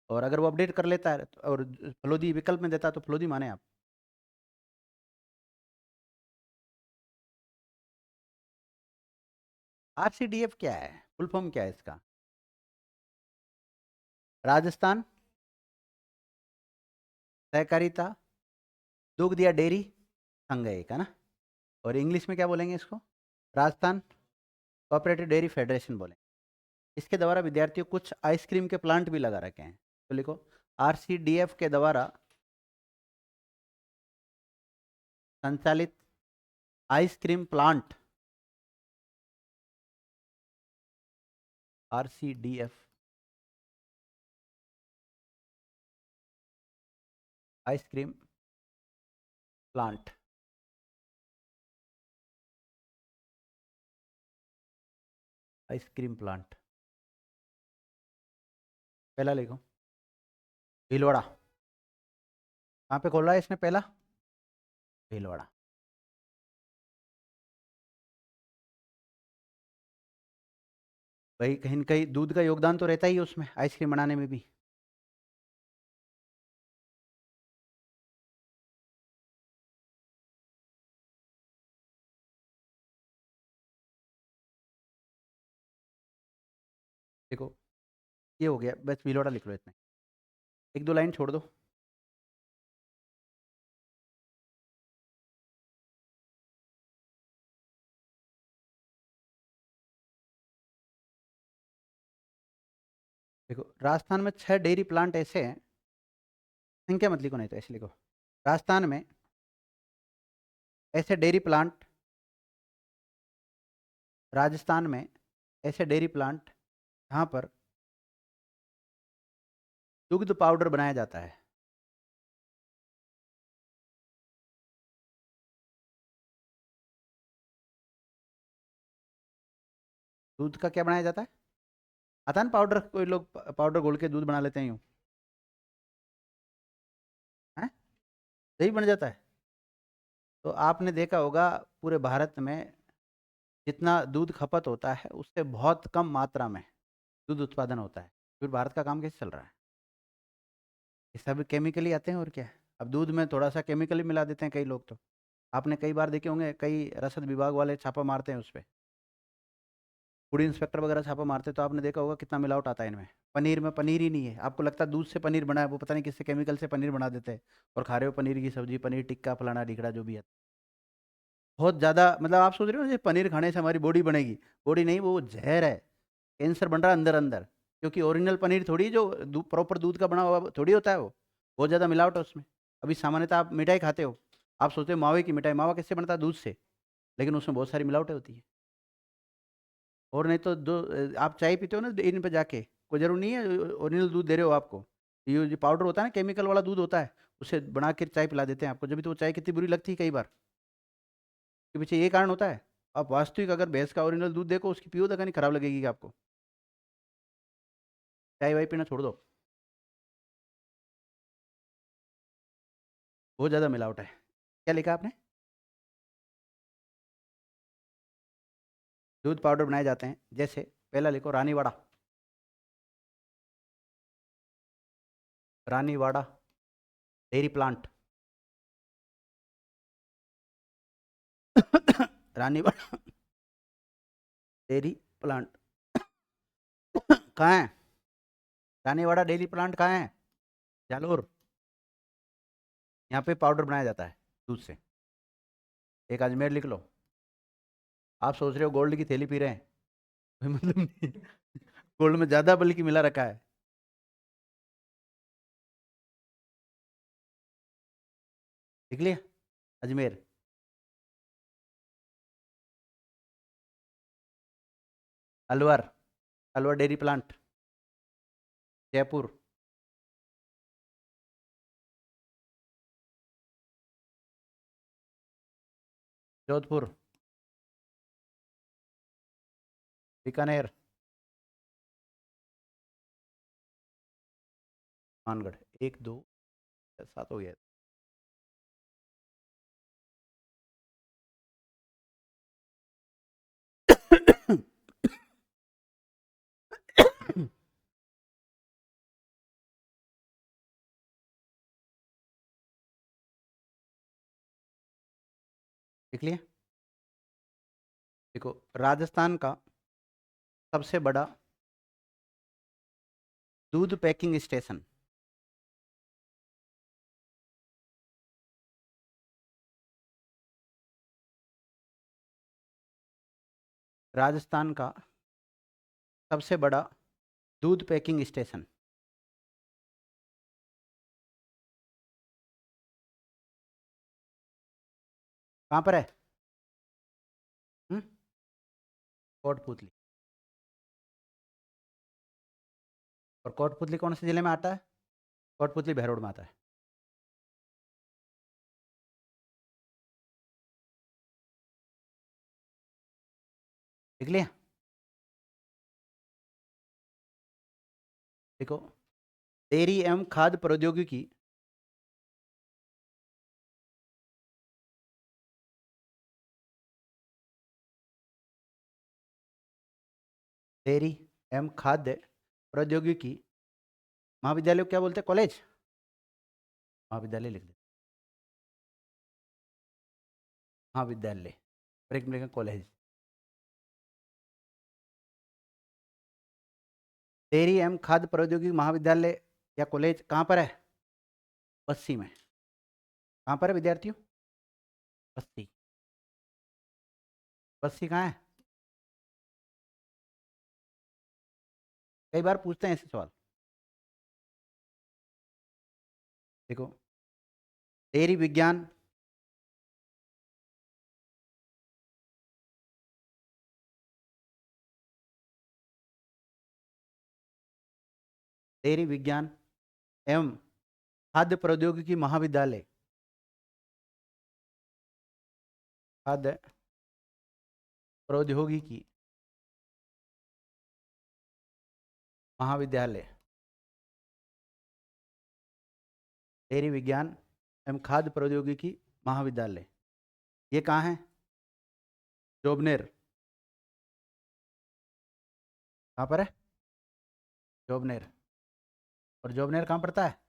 और अगर वो अपडेट कर लेता है और फलोदी विकल्प में देता है तो फलोदी माने आप। आरसीडीएफ क्या है? फुल फॉर्म क्या है इसका? राजस्थान सहकारिता दुग्ध या डेयरी संघ है एक, है ना? और इंग्लिश में क्या बोलेंगे इसको? राजस्थान कोऑपरेटिव डेयरी फेडरेशन बोलेंगे। इसके द्वारा विद्यार्थियों कुछ आइसक्रीम के प्लांट भी लगा रखे हैं, तो लिखो आरसीडीएफ के द्वारा संचालित ice cream plant. RCDF ice cream plant. Ice cream plant पहला लिखो भीलवाड़ा। कहाँ पे खोला है इसने पहला? भीलवाड़ा। भाई कहीं न कहीं दूध का योगदान तो रहता ही है उसमें, आइसक्रीम बनाने में भी। देखो ये हो गया, बस भीलवाड़ा लिख लो इतने, एक दो लाइन छोड़ दो। देखो राजस्थान में 6 डेयरी प्लांट ऐसे हैं, संख्या मत लिखो नहीं तो ऐसे लिखो। राजस्थान में ऐसे डेयरी प्लांट, राजस्थान में ऐसे डेयरी प्लांट जहाँ पर दुग्ध पाउडर बनाया जाता है। दूध का क्या बनाया जाता है? आता है ना पाउडर, कोई लोग पाउडर घोल के दूध बना लेते हैं यूँ, हैं? दही बन जाता है। तो आपने देखा होगा पूरे भारत में जितना दूध खपत होता है उससे बहुत कम मात्रा में दूध उत्पादन होता है। फिर भारत का काम कैसे चल रहा है? ये सब केमिकली आते हैं और क्या है? अब दूध में थोड़ा सा केमिकल ही मिला देते हैं कई लोग तो। आपने कई बार देखे होंगे, कई रसद विभाग वाले छापा मारते हैं उस पे, फूड इंस्पेक्टर वगैरह छापा मारते हैं, तो आपने देखा होगा कितना मिलावट आता है इनमें। पनीर में पनीर ही नहीं है, आपको लगता है दूध से पनीर बना है, वो पता नहीं किससे केमिकल से पनीर बना देते हैं। और खा रहे हो पनीर की सब्जी, पनीर टिक्का, फलाना ढिकड़ा जो भी है। बहुत ज़्यादा, मतलब आप सोच रहे हो ना ये पनीर खाने से हमारी बॉडी बनेगी, बॉडी नहीं, वो जहर है। कैंसर बन रहा है अंदर अंदर, क्योंकि ओरिजिनल पनीर थोड़ी जो प्रॉपर दूध का बना हुआ थोड़ी होता है वो। बहुत ज़्यादा मिलावट है उसमें। अभी सामान्यतः आप मिठाई खाते हो, आप सोचते हो मावे की मिठाई, मावा किससे बनता है? दूध से। लेकिन उसमें बहुत सारी मिलावटें होती है। और नहीं तो दो आप चाय पीते हो ना इन पे जाके, कोई जरूर नहीं है ओरिजिनल दूध दे रहे हो आपको। ये जो पाउडर होता है ना, केमिकल वाला दूध होता है, उसे बना के चाय पिला देते हैं आपको, जब भी तो वो चाय कितनी बुरी लगती है कई बार। के पीछे ये कारण होता है। आप वास्तविक अगर भैंस का ओरिजिनल दूध देखो, उसकी पियो तक नहीं खराब लगेगी क्या आपको? चाय वाय पीना छोड़ दो, बहुत ज़्यादा मिलावट है। क्या लिखा आपने? दूध पाउडर बनाए जाते हैं, जैसे पहला लिखो Raniwara. Raniwara dairy plant. Raniwara dairy plant कहाँ है? रानीवाड़ा डेयरी प्लांट कहाँ है? जालोर। यहाँ पे पाउडर बनाया जाता है दूध से। एक अजमेर लिख लो। आप सोच रहे हो गोल्ड की थैली पी रहे हैं, कोई मतलब नहीं। गोल्ड में ज़्यादा बल्कि मिला रखा है। लिख लिया? अजमेर। Alwar, Alwar dairy plant. जयपुर। जोधपुर। बीकानेर। मानगढ़। एक दो 7 हो गया। देख लिया। देखो, राजस्थान का सबसे बड़ा दूध पैकिंग स्टेशन, राजस्थान का सबसे बड़ा दूध पैकिंग स्टेशन। कहाँ पर है? हम्म? कोटपुतली। और कोटपुतली कौन से जिले में आता है? कोटपुतली बहरोड में आता है। देख लिया। देखो, डेयरी एवं खाद्य प्रौद्योगिकी, डेयरी एवं खाद्य प्रौद्योगिकी महाविद्यालय को क्या बोलते हैं? कॉलेज? महाविद्यालय लिख दे। महाविद्यालय, ब्रेक में कॉलेज। डेयरी एवं खाद्य प्रौद्योगिकी महाविद्यालय या कॉलेज कहाँ पर है? बस्सी में। कहाँ पर है विद्यार्थियों? बस्सी। बस्सी कहाँ है? कई बार पूछते हैं ऐसे सवाल। देखो, डेयरी विज्ञान, डेयरी विज्ञान एवं खाद्य प्रौद्योगिकी महाविद्यालय, खाद्य प्रौद्योगिकी महाविद्यालय, डेयरी विज्ञान एवं खाद्य प्रौद्योगिकी महाविद्यालय, ये कहाँ है? जोबनेर। कहाँ पर है? जोबनेर। और जोबनेर कहाँ पड़ता है?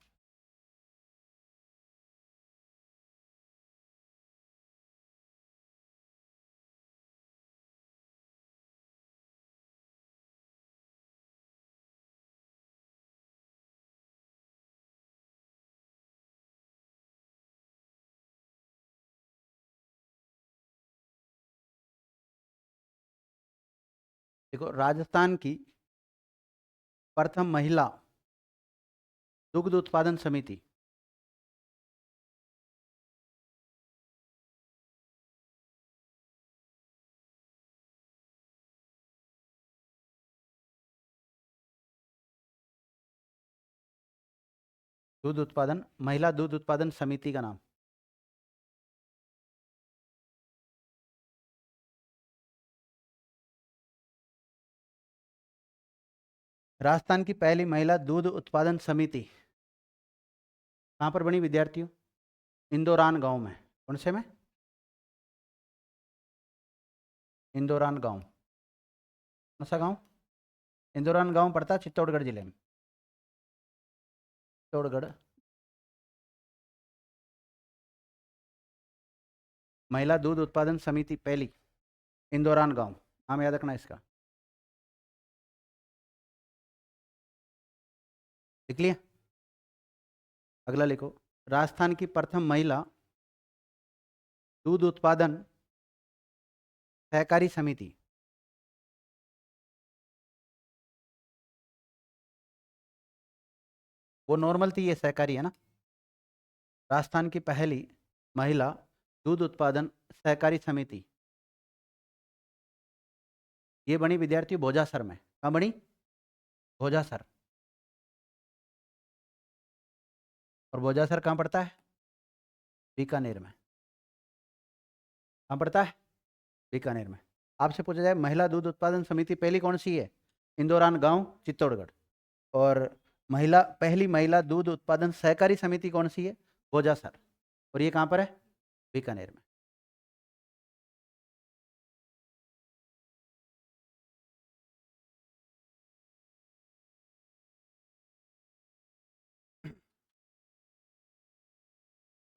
देखो, राजस्थान की प्रथम महिला दुग्ध उत्पादन समिति, दूध उत्पादन, महिला दूध उत्पादन समिति का नाम। राजस्थान की पहली महिला दूध उत्पादन समिति कहाँ पर बनी विद्यार्थियों? इंदौरान गांव में। कौन से में? इंदौरान गांव। कौन सा गांव? इंदौरान गांव पड़ता है चित्तौड़गढ़ जिले में। चित्तौड़गढ़। महिला दूध उत्पादन समिति पहली, इंदौरान गांव, नाम याद रखना इसका। लिख लिया। अगला लिखो, राजस्थान की प्रथम महिला दूध उत्पादन सहकारी समिति, वो नॉर्मल थी, ये सहकारी है ना। राजस्थान की पहली महिला दूध उत्पादन सहकारी समिति, ये बनी विद्यार्थी भोजासर में। कहाँ बनी? भोजासर। और भोजासर कहाँ पड़ता है? बीकानेर में। कहाँ पड़ता है? बीकानेर में। आपसे पूछा जाए महिला दूध उत्पादन समिति पहली कौन सी है? इंदौरान गांव, चित्तौड़गढ़। और पहली महिला दूध उत्पादन सहकारी समिति कौन सी है? भोजासर। और ये कहाँ पर है? बीकानेर में।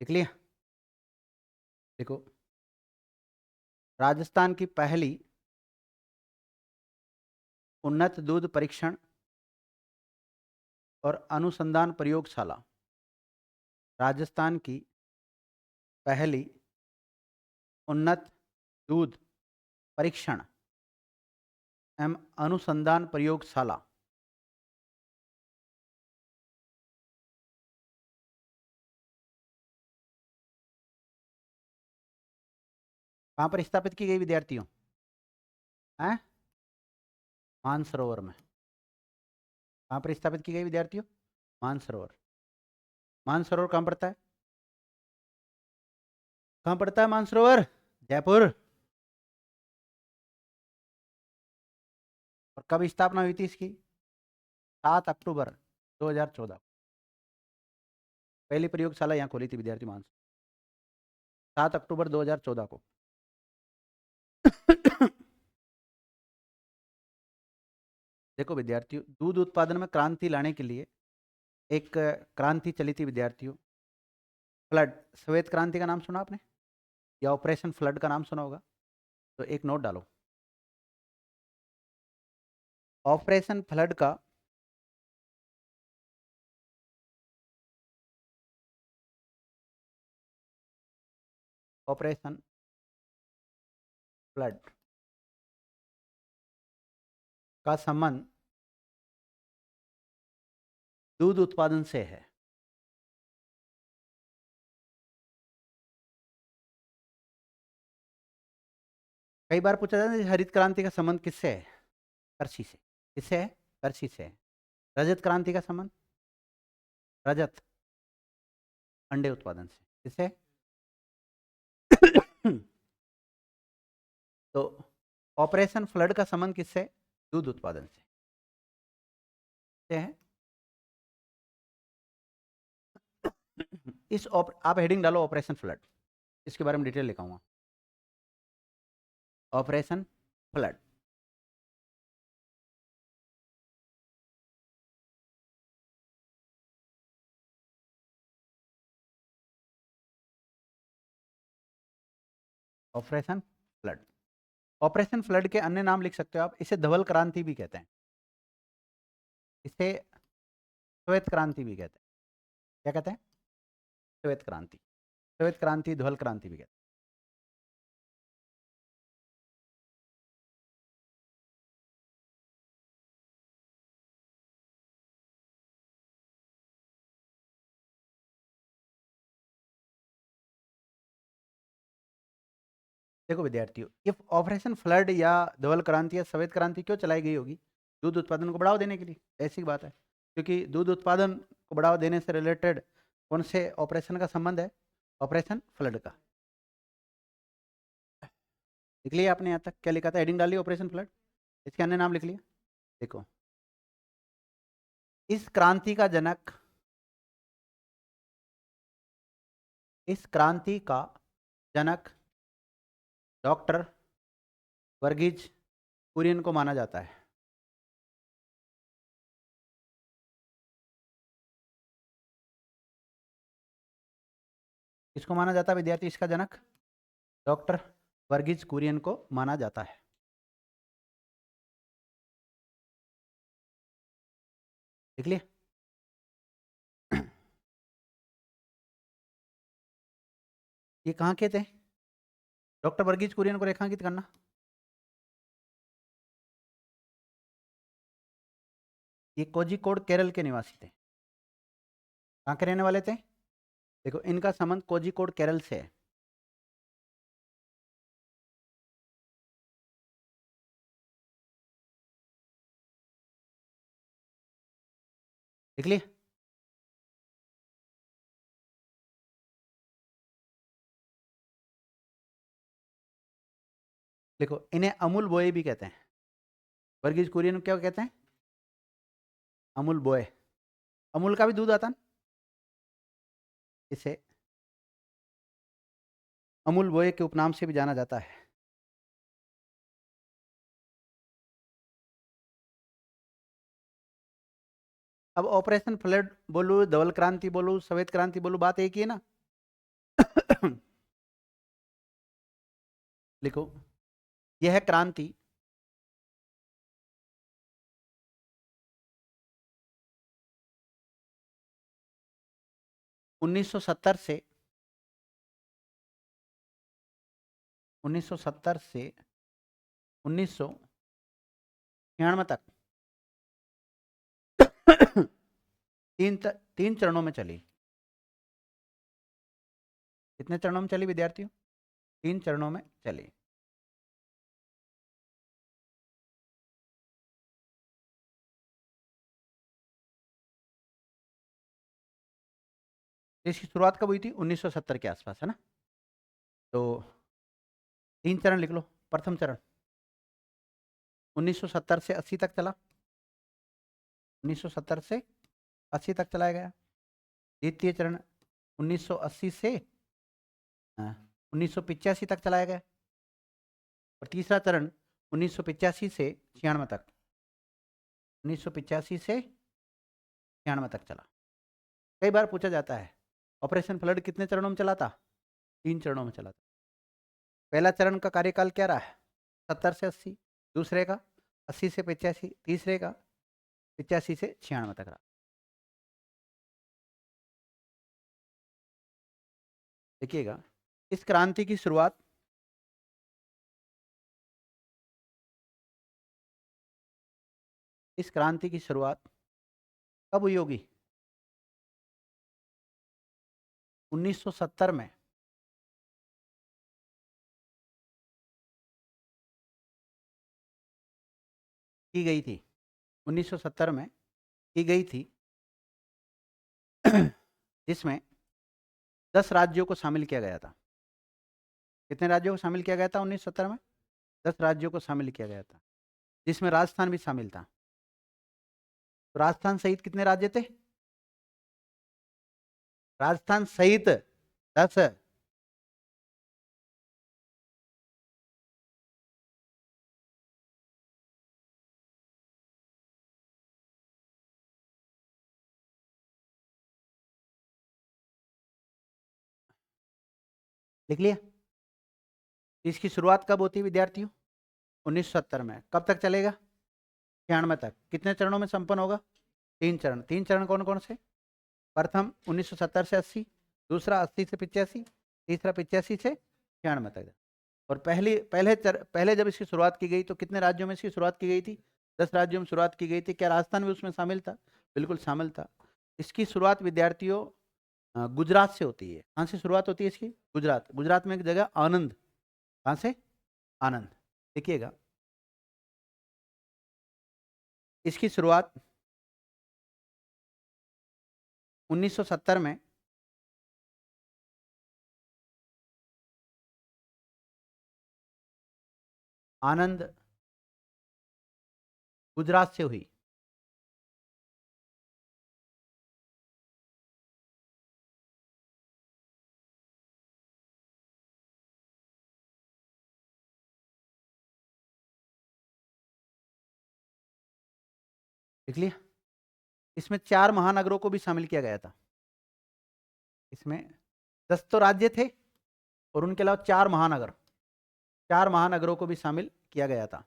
देख लिया। देखो, राजस्थान की पहली उन्नत दूध परीक्षण और अनुसंधान प्रयोगशाला। राजस्थान की पहली उन्नत दूध परीक्षण एवं अनुसंधान प्रयोगशाला। कहाँ पर स्थापित की गई विद्यार्थियों? हैं? मानसरोवर में। कहाँ पर स्थापित की गई विद्यार्थियों? मानसरोवर। मानसरोवर कहाँ पड़ता है? कहाँ पड़ता है मानसरोवर? जयपुर। और कब स्थापना हुई थी इसकी? 7 अक्टूबर 2014। पहली प्रयोगशाला यहाँ खोली थी विद्यार्थी मानस 7 अक्टूबर 2014 को। देखो विद्यार्थियों, दूध उत्पादन में क्रांति लाने के लिए एक क्रांति चली थी विद्यार्थियों, फ्लड। श्वेत क्रांति का नाम सुना आपने, या ऑपरेशन फ्लड का नाम सुना होगा? तो एक नोट डालो, ऑपरेशन फ्लड का ऑपरेशन फ्लड का संबंध दूध उत्पादन से है। कई बार पूछा जाता है हरित क्रांति का संबंध किससे है? कृषि से। किससे है? कृषि से है। रजत क्रांति का संबंध? रजत अंडे उत्पादन से। किससे? तो ऑपरेशन फ्लड का संबंध किससे? दूध उत्पादन से है। आप हेडिंग डालो ऑपरेशन फ्लड, इसके बारे में डिटेल लिखाऊंगा। Operation flood. Operation flood. Operation flood के अन्य नाम लिख सकते हो आप। इसे धवल क्रांति भी कहते हैं, इसे श्वेत क्रांति भी कहते हैं। क्या कहते हैं? श्वेत क्रांति। श्वेत क्रांति, धवल क्रांति भी कहते हैं। देखो विद्यार्थियों, इफ ऑपरेशन फ्लड या धवल क्रांति या श्वेत क्रांति क्यों चलाई गई होगी? दूध उत्पादन को बढ़ावा देने के लिए, ऐसी बात है। क्योंकि दूध उत्पादन को बढ़ावा देने से रिलेटेड कौन से ऑपरेशन का संबंध है? ऑपरेशन फ्लड का। लिख लिया आपने? यहाँ तक क्या लिखा था? हेडिंग डाली ऑपरेशन फ्लड, इसके अन्य नाम लिख लिया। देखो, इस क्रांति का जनक, इस क्रांति का जनक डॉक्टर वर्गीज कुरियन को माना जाता है। किसको माना जाता है विद्यार्थी? इसका जनक डॉक्टर वर्गीज कुरियन को माना जाता है। देख लिया? ये कहाँ के थे? डॉक्टर वर्गीज कुरियन को रेखांकित करना। ये कोझिकोड केरल के निवासी थे। कहाँ के रहने वाले थे? देखो, इनका संबंध कोझिकोड केरल से है। देख लिया? देखो, इन्हें अमूल बोए भी कहते हैं। वर्गीज कुरियन क्या कहते हैं? अमूल बोए। अमूल का भी दूध आता है, इसे अमूल बोए के उपनाम से भी जाना जाता है। अब ऑपरेशन फ्लड बोलू, धवल क्रांति बोलू, श्वेत क्रांति बोलू, बात एक ही है ना। लिखो, यह है क्रांति। उन्नीस सौ सत्तर से 1996 तक तीन चरणों में चली। कितने चरणों में चली विद्यार्थियों? 3 चरणों में चली। इसकी शुरुआत कब हुई थी? 1970 के आसपास, है ना? तो 3 चरण लिख लो। प्रथम चरण 1970 से 80 तक चला, 1970 से 80 तक चलाया गया। द्वितीय चरण 1980 से 1985 तक चलाया गया। और तीसरा चरण 1985 से 96 तक, 1985 से 96 तक चला। कई बार पूछा जाता है ऑपरेशन फ्लड कितने चरणों में चला था? 3 चरणों में चला था। पहला चरण का कार्यकाल क्या रहा है? 70 से 80। दूसरे का 80 से 85। तीसरे का 85 से 96 तक रहा। देखिएगा, इस क्रांति की शुरुआत कब हुई होगी? 1970 में की गई थी। 1970 में की गई थी जिसमें 10 राज्यों को शामिल किया गया था। कितने राज्यों को शामिल किया गया था 1970 में? 10 राज्यों को शामिल किया गया था, जिसमें राजस्थान भी शामिल था। तो राजस्थान सहित कितने राज्य थे? राजस्थान सहित 10। लिख लिया? इसकी शुरुआत कब होती है विद्यार्थियों? 1970 में। कब तक चलेगा? 96 तक। कितने चरणों में संपन्न होगा? 3 चरण। 3 चरण कौन कौन से? प्रथम 1970 से 80, दूसरा 80 से 85, तीसरा 85 से 96 तक। और पहले जब इसकी शुरुआत की गई तो कितने राज्यों में इसकी शुरुआत की गई थी? 10 राज्यों में शुरुआत की गई थी। क्या राजस्थान भी उसमें शामिल था? बिल्कुल शामिल था। इसकी शुरुआत विद्यार्थियों गुजरात से होती है। कहाँ से शुरुआत होती है इसकी? गुजरात। गुजरात में एक जगह आनंद। कहाँ से? आनंद। देखिएगा, इसकी शुरुआत 1970 में आनंद गुजरात से हुई। देख लिया? इसमें 4 महानगरों को भी शामिल किया गया था। इसमें 10 तो राज्य थे और उनके अलावा 4 महानगरों को भी शामिल किया गया था।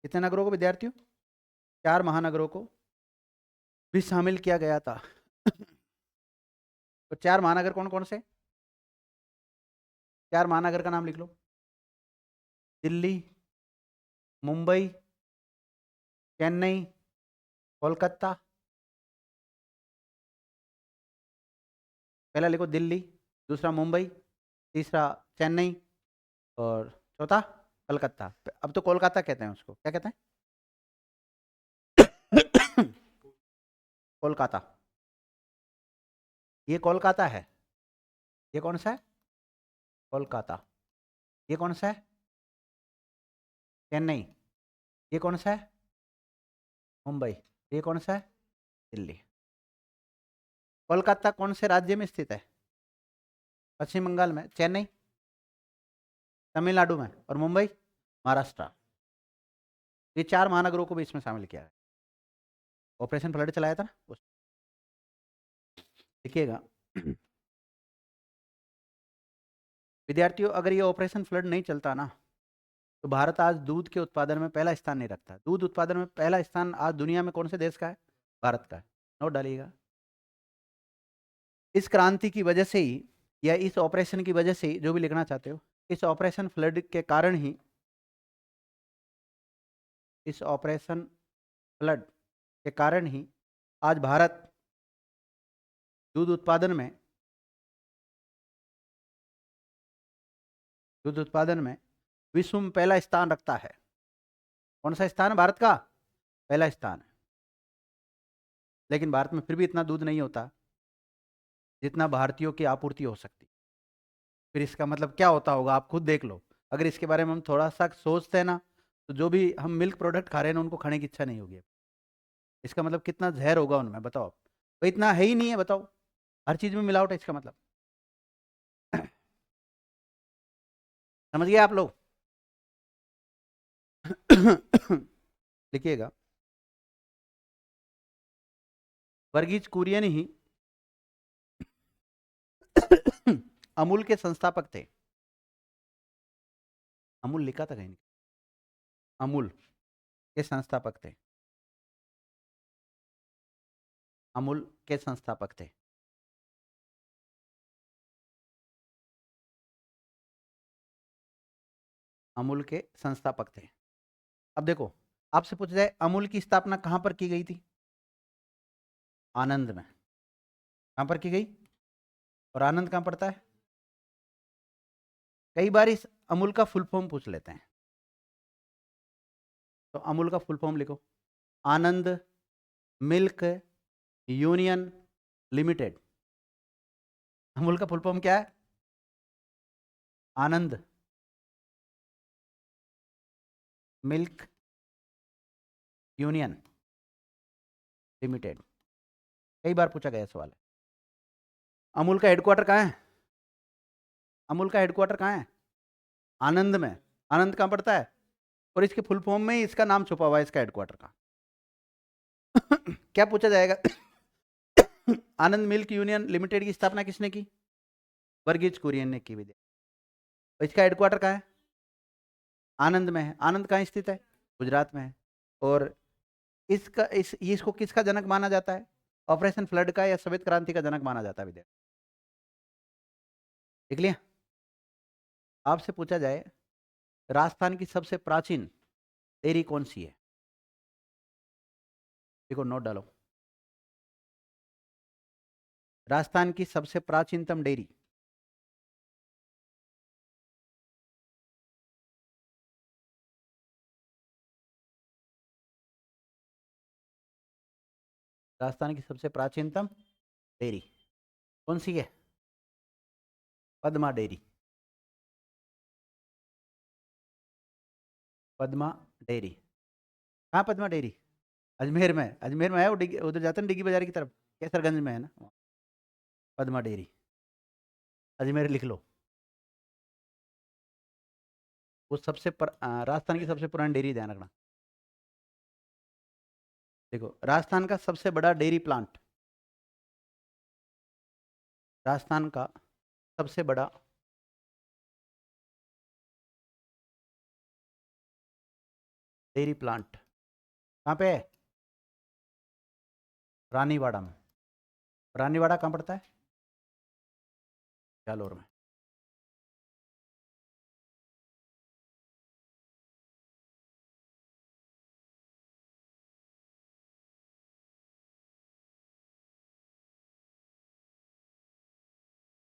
कितने नगरों को विद्यार्थियों? 4 महानगरों को भी शामिल किया गया था। तो 4 महानगर कौन कौन से? 4 महानगर का नाम लिख लो। दिल्ली, मुंबई, चेन्नई, कोलकाता। पहला लिखो दिल्ली, दूसरा मुंबई, तीसरा चेन्नई और चौथा कलकत्ता। अब तो कोलकाता कहते हैं उसको। क्या कहते हैं? कोलकाता। ये कोलकाता है। ये कौन सा है? कोलकाता। ये कौन सा है? चेन्नई। ये कौन सा है? मुंबई। ये कौन सा है? दिल्ली। कोलकाता कौन से राज्य में स्थित है? पश्चिम बंगाल में। चेन्नई तमिलनाडु में। और मुंबई महाराष्ट्र। ये 4 महानगरों को भी इसमें शामिल किया है। ऑपरेशन फ्लड चलाया था ना। देखिएगा, विद्यार्थियों, अगर ये ऑपरेशन फ्लड नहीं चलता ना, तो भारत आज दूध के उत्पादन में पहला स्थान नहीं रखता। दूध उत्पादन में पहला स्थान आज दुनिया में कौन से देश का है? भारत का है। नोट डालिएगा। इस क्रांति की वजह से ही, या इस ऑपरेशन की वजह से ही, जो भी लिखना चाहते हो, इस ऑपरेशन फ्लड के कारण ही, इस ऑपरेशन फ्लड के कारण ही आज भारत दूध उत्पादन में विश्व में पहला स्थान रखता है। कौन सा स्थान है भारत का? पहला स्थान है। लेकिन भारत में फिर भी इतना दूध नहीं होता जितना भारतीयों की आपूर्ति हो सकती। फिर इसका मतलब क्या होता होगा, आप खुद देख लो। अगर इसके बारे में हम थोड़ा सा सोचते हैं ना, तो जो भी हम मिल्क प्रोडक्ट खा रहे हैं ना, उनको खाने की इच्छा नहीं होगी। इसका मतलब कितना जहर होगा उनमें, बताओ। तो इतना है ही नहीं है, बताओ। हर चीज में मिलावट है, इसका मतलब। समझ गए आप लोग? लिखिएगा। वर्गीज कुरियन ही अमूल के संस्थापक थे। अमूल लिखा था कहीं नहीं। अमूल के संस्थापक थे। अमूल के संस्थापक थे। अमूल के संस्थापक थे। अब देखो, आपसे पूछा जाए अमूल की स्थापना कहां पर की गई थी? आनंद में। कहां पर की गई? और आनंद कहां पड़ता है? कई बार इस अमूल का फुल फॉर्म पूछ लेते हैं, तो अमूल का फुल फॉर्म लिखो। आनंद मिल्क यूनियन लिमिटेड। अमूल का फुल फॉर्म क्या है? आनंद मिल्क यूनियन लिमिटेड। कई बार पूछा गया सवाल है। अमूल का हेडक्वार्टर कहाँ है? अमूल का हेडक्वार्टर कहाँ है? आनंद में। आनंद कहाँ पड़ता है? और इसके फुल फॉर्म में ही इसका नाम छुपा हुआ है, इसका हेडक्वार्टर का। क्या पूछा जाएगा? आनंद मिल्क यूनियन लिमिटेड की स्थापना किसने की? वर्गीज कुरियन ने की। विद्या, इसका हेडक्वार्टर कहाँ है? आनंद में है। आनंद कहाँ स्थित है? गुजरात में है। और इसको किसका जनक माना जाता है? ऑपरेशन फ्लड का या श्वेत क्रांति का जनक माना जाता है। विद्या, देख लिया। आपसे पूछा जाए राजस्थान की सबसे प्राचीन डेयरी कौन सी है? देखो, नोट डालो। राजस्थान की सबसे प्राचीनतम डेयरी। राजस्थान की सबसे प्राचीनतम डेयरी कौन सी है? पद्मा डेयरी। पद्मा डेयरी। कहाँ पद्मा डेयरी? अजमेर में। अजमेर में है वो, उधर जाते हैं डिग्गी बाजार की तरफ, केसरगंज में है ना पद्मा डेयरी। अजमेर लिख लो। वो राजस्थान की सबसे पुरानी डेयरी, ध्यान रखना। देखो, राजस्थान का सबसे बड़ा डेयरी प्लांट, राजस्थान का सबसे बड़ा डेयरी प्लांट कहाँ पे है? रानीवाड़ा में। रानीवाड़ा कहाँ पड़ता है? जालोर में।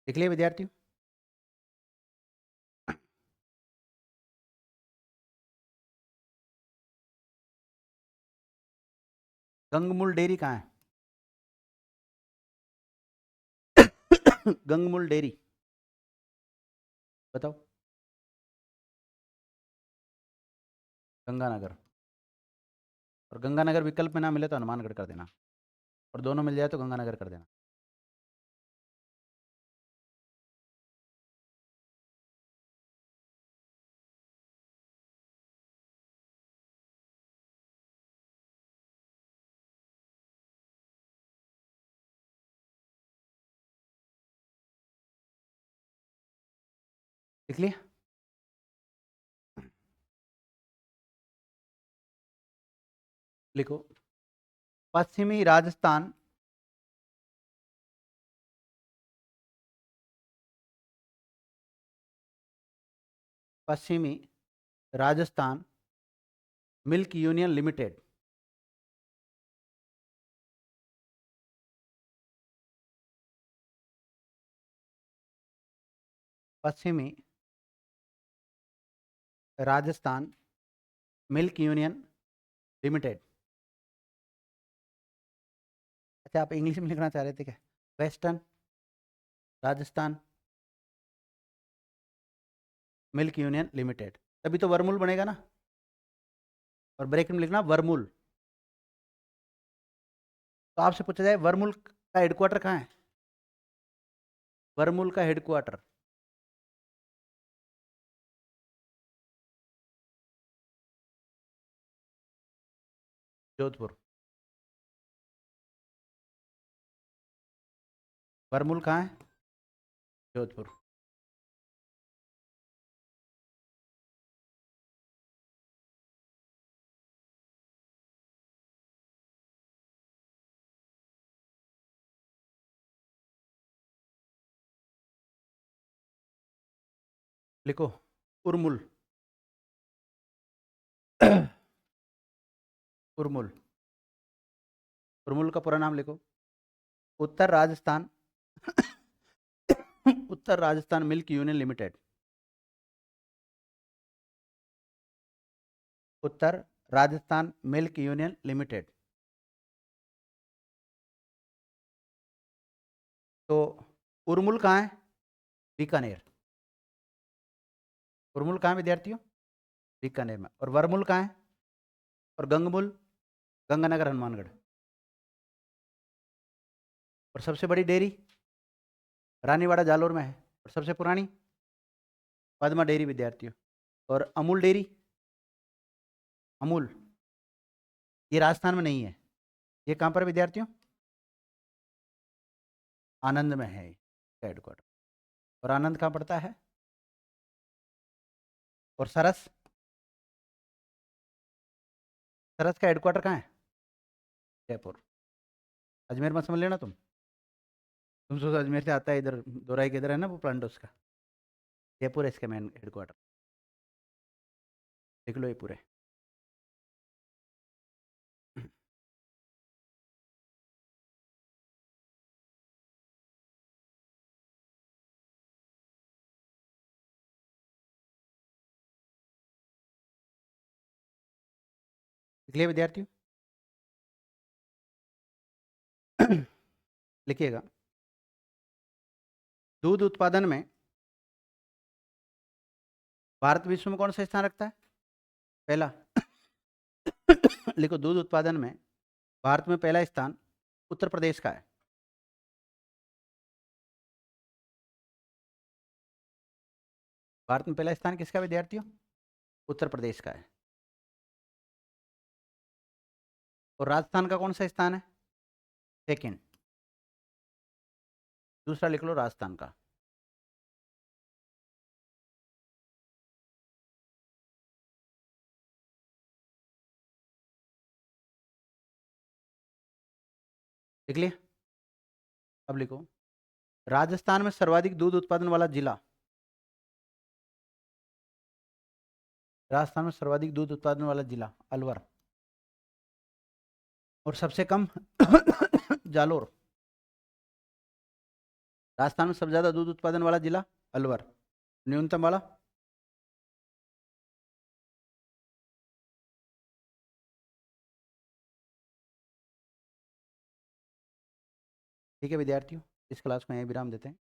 लिख लिया विद्यार्थियों? गंगमूल डेयरी कहाँ है? गंगमूल डेयरी, बताओ। गंगानगर। और गंगानगर विकल्प में ना मिले तो हनुमानगढ़ कर देना, और दोनों मिल जाए तो गंगानगर कर देना। लिख लिया? लिखो, पश्चिमी राजस्थान पश्चिमी राजस्थान मिल्क यूनियन लिमिटेड पश्चिमी राजस्थान मिल्क यूनियन लिमिटेड। अच्छा, आप इंग्लिश में लिखना चाह रहे थे क्या? Western Rajasthan milk union limited, तभी तो वर्मूल बनेगा ना, और ब्रैकेट में लिखना वर्मूल। तो आपसे पूछा जाए वर्मूल का हेडक्वार्टर कहाँ है? वर्मूल का हेडक्वार्टर जोधपुर। वर्मूल कहाँ है? जोधपुर। लिखो, उर्मुल। उर्मुल। उर्मुल का पूरा नाम लिखो, उत्तर Rajasthan Uttar Rajasthan milk union limited. उत्तर राजस्थान मिल्क यूनियन लिमिटेड। तो उर्मुल कहाँ है? बीकानेर। उर्मुल कहाँ है विद्यार्थियों? बीकानेर में। और वर्मुल कहाँ है? और गंगमुल? गंगानगर हनुमानगढ़। और सबसे बड़ी डेयरी रानीवाड़ा जालोर में है, और सबसे पुरानी पद्मा डेयरी विद्यार्थियों। और अमूल डेयरी, अमूल, ये राजस्थान में नहीं है, ये कहाँ पर है विद्यार्थियों? आनंद में है हेडक्वार्टर। और आनंद कहाँ पड़ता है? और सरस, सरस का हेडक्वार्टर कहाँ है? जयपुर। अजमेर मत समझ लेना तुम सोचो अजमेर से आता है इधर, दोराई के इधर है ना वो प्लांट उसका। जयपुर है इसका मेन हेडक्वार्टर। लिख लो ये पूरे। लिख लिया विद्यार्थियों? लिखिएगा, दूध उत्पादन में भारत विश्व में कौन सा स्थान रखता है? पहला। लिखो, दूध उत्पादन में भारत में पहला स्थान उत्तर प्रदेश का है। भारत में पहला स्थान किसका विद्यार्थियों? उत्तर प्रदेश का है। और राजस्थान का कौन सा स्थान है? सेकंड। दूसरा लिख लो राजस्थान का। लिख लिया? अब लिखो, राजस्थान में सर्वाधिक दूध उत्पादन वाला जिला। राजस्थान में सर्वाधिक दूध उत्पादन वाला जिला अलवर। और सबसे कम जालोर। राजस्थान में सबसे ज्यादा दूध उत्पादन वाला जिला अलवर, न्यूनतम वाला ठीक है विद्यार्थियों, इस क्लास को यहीं विराम देते हैं।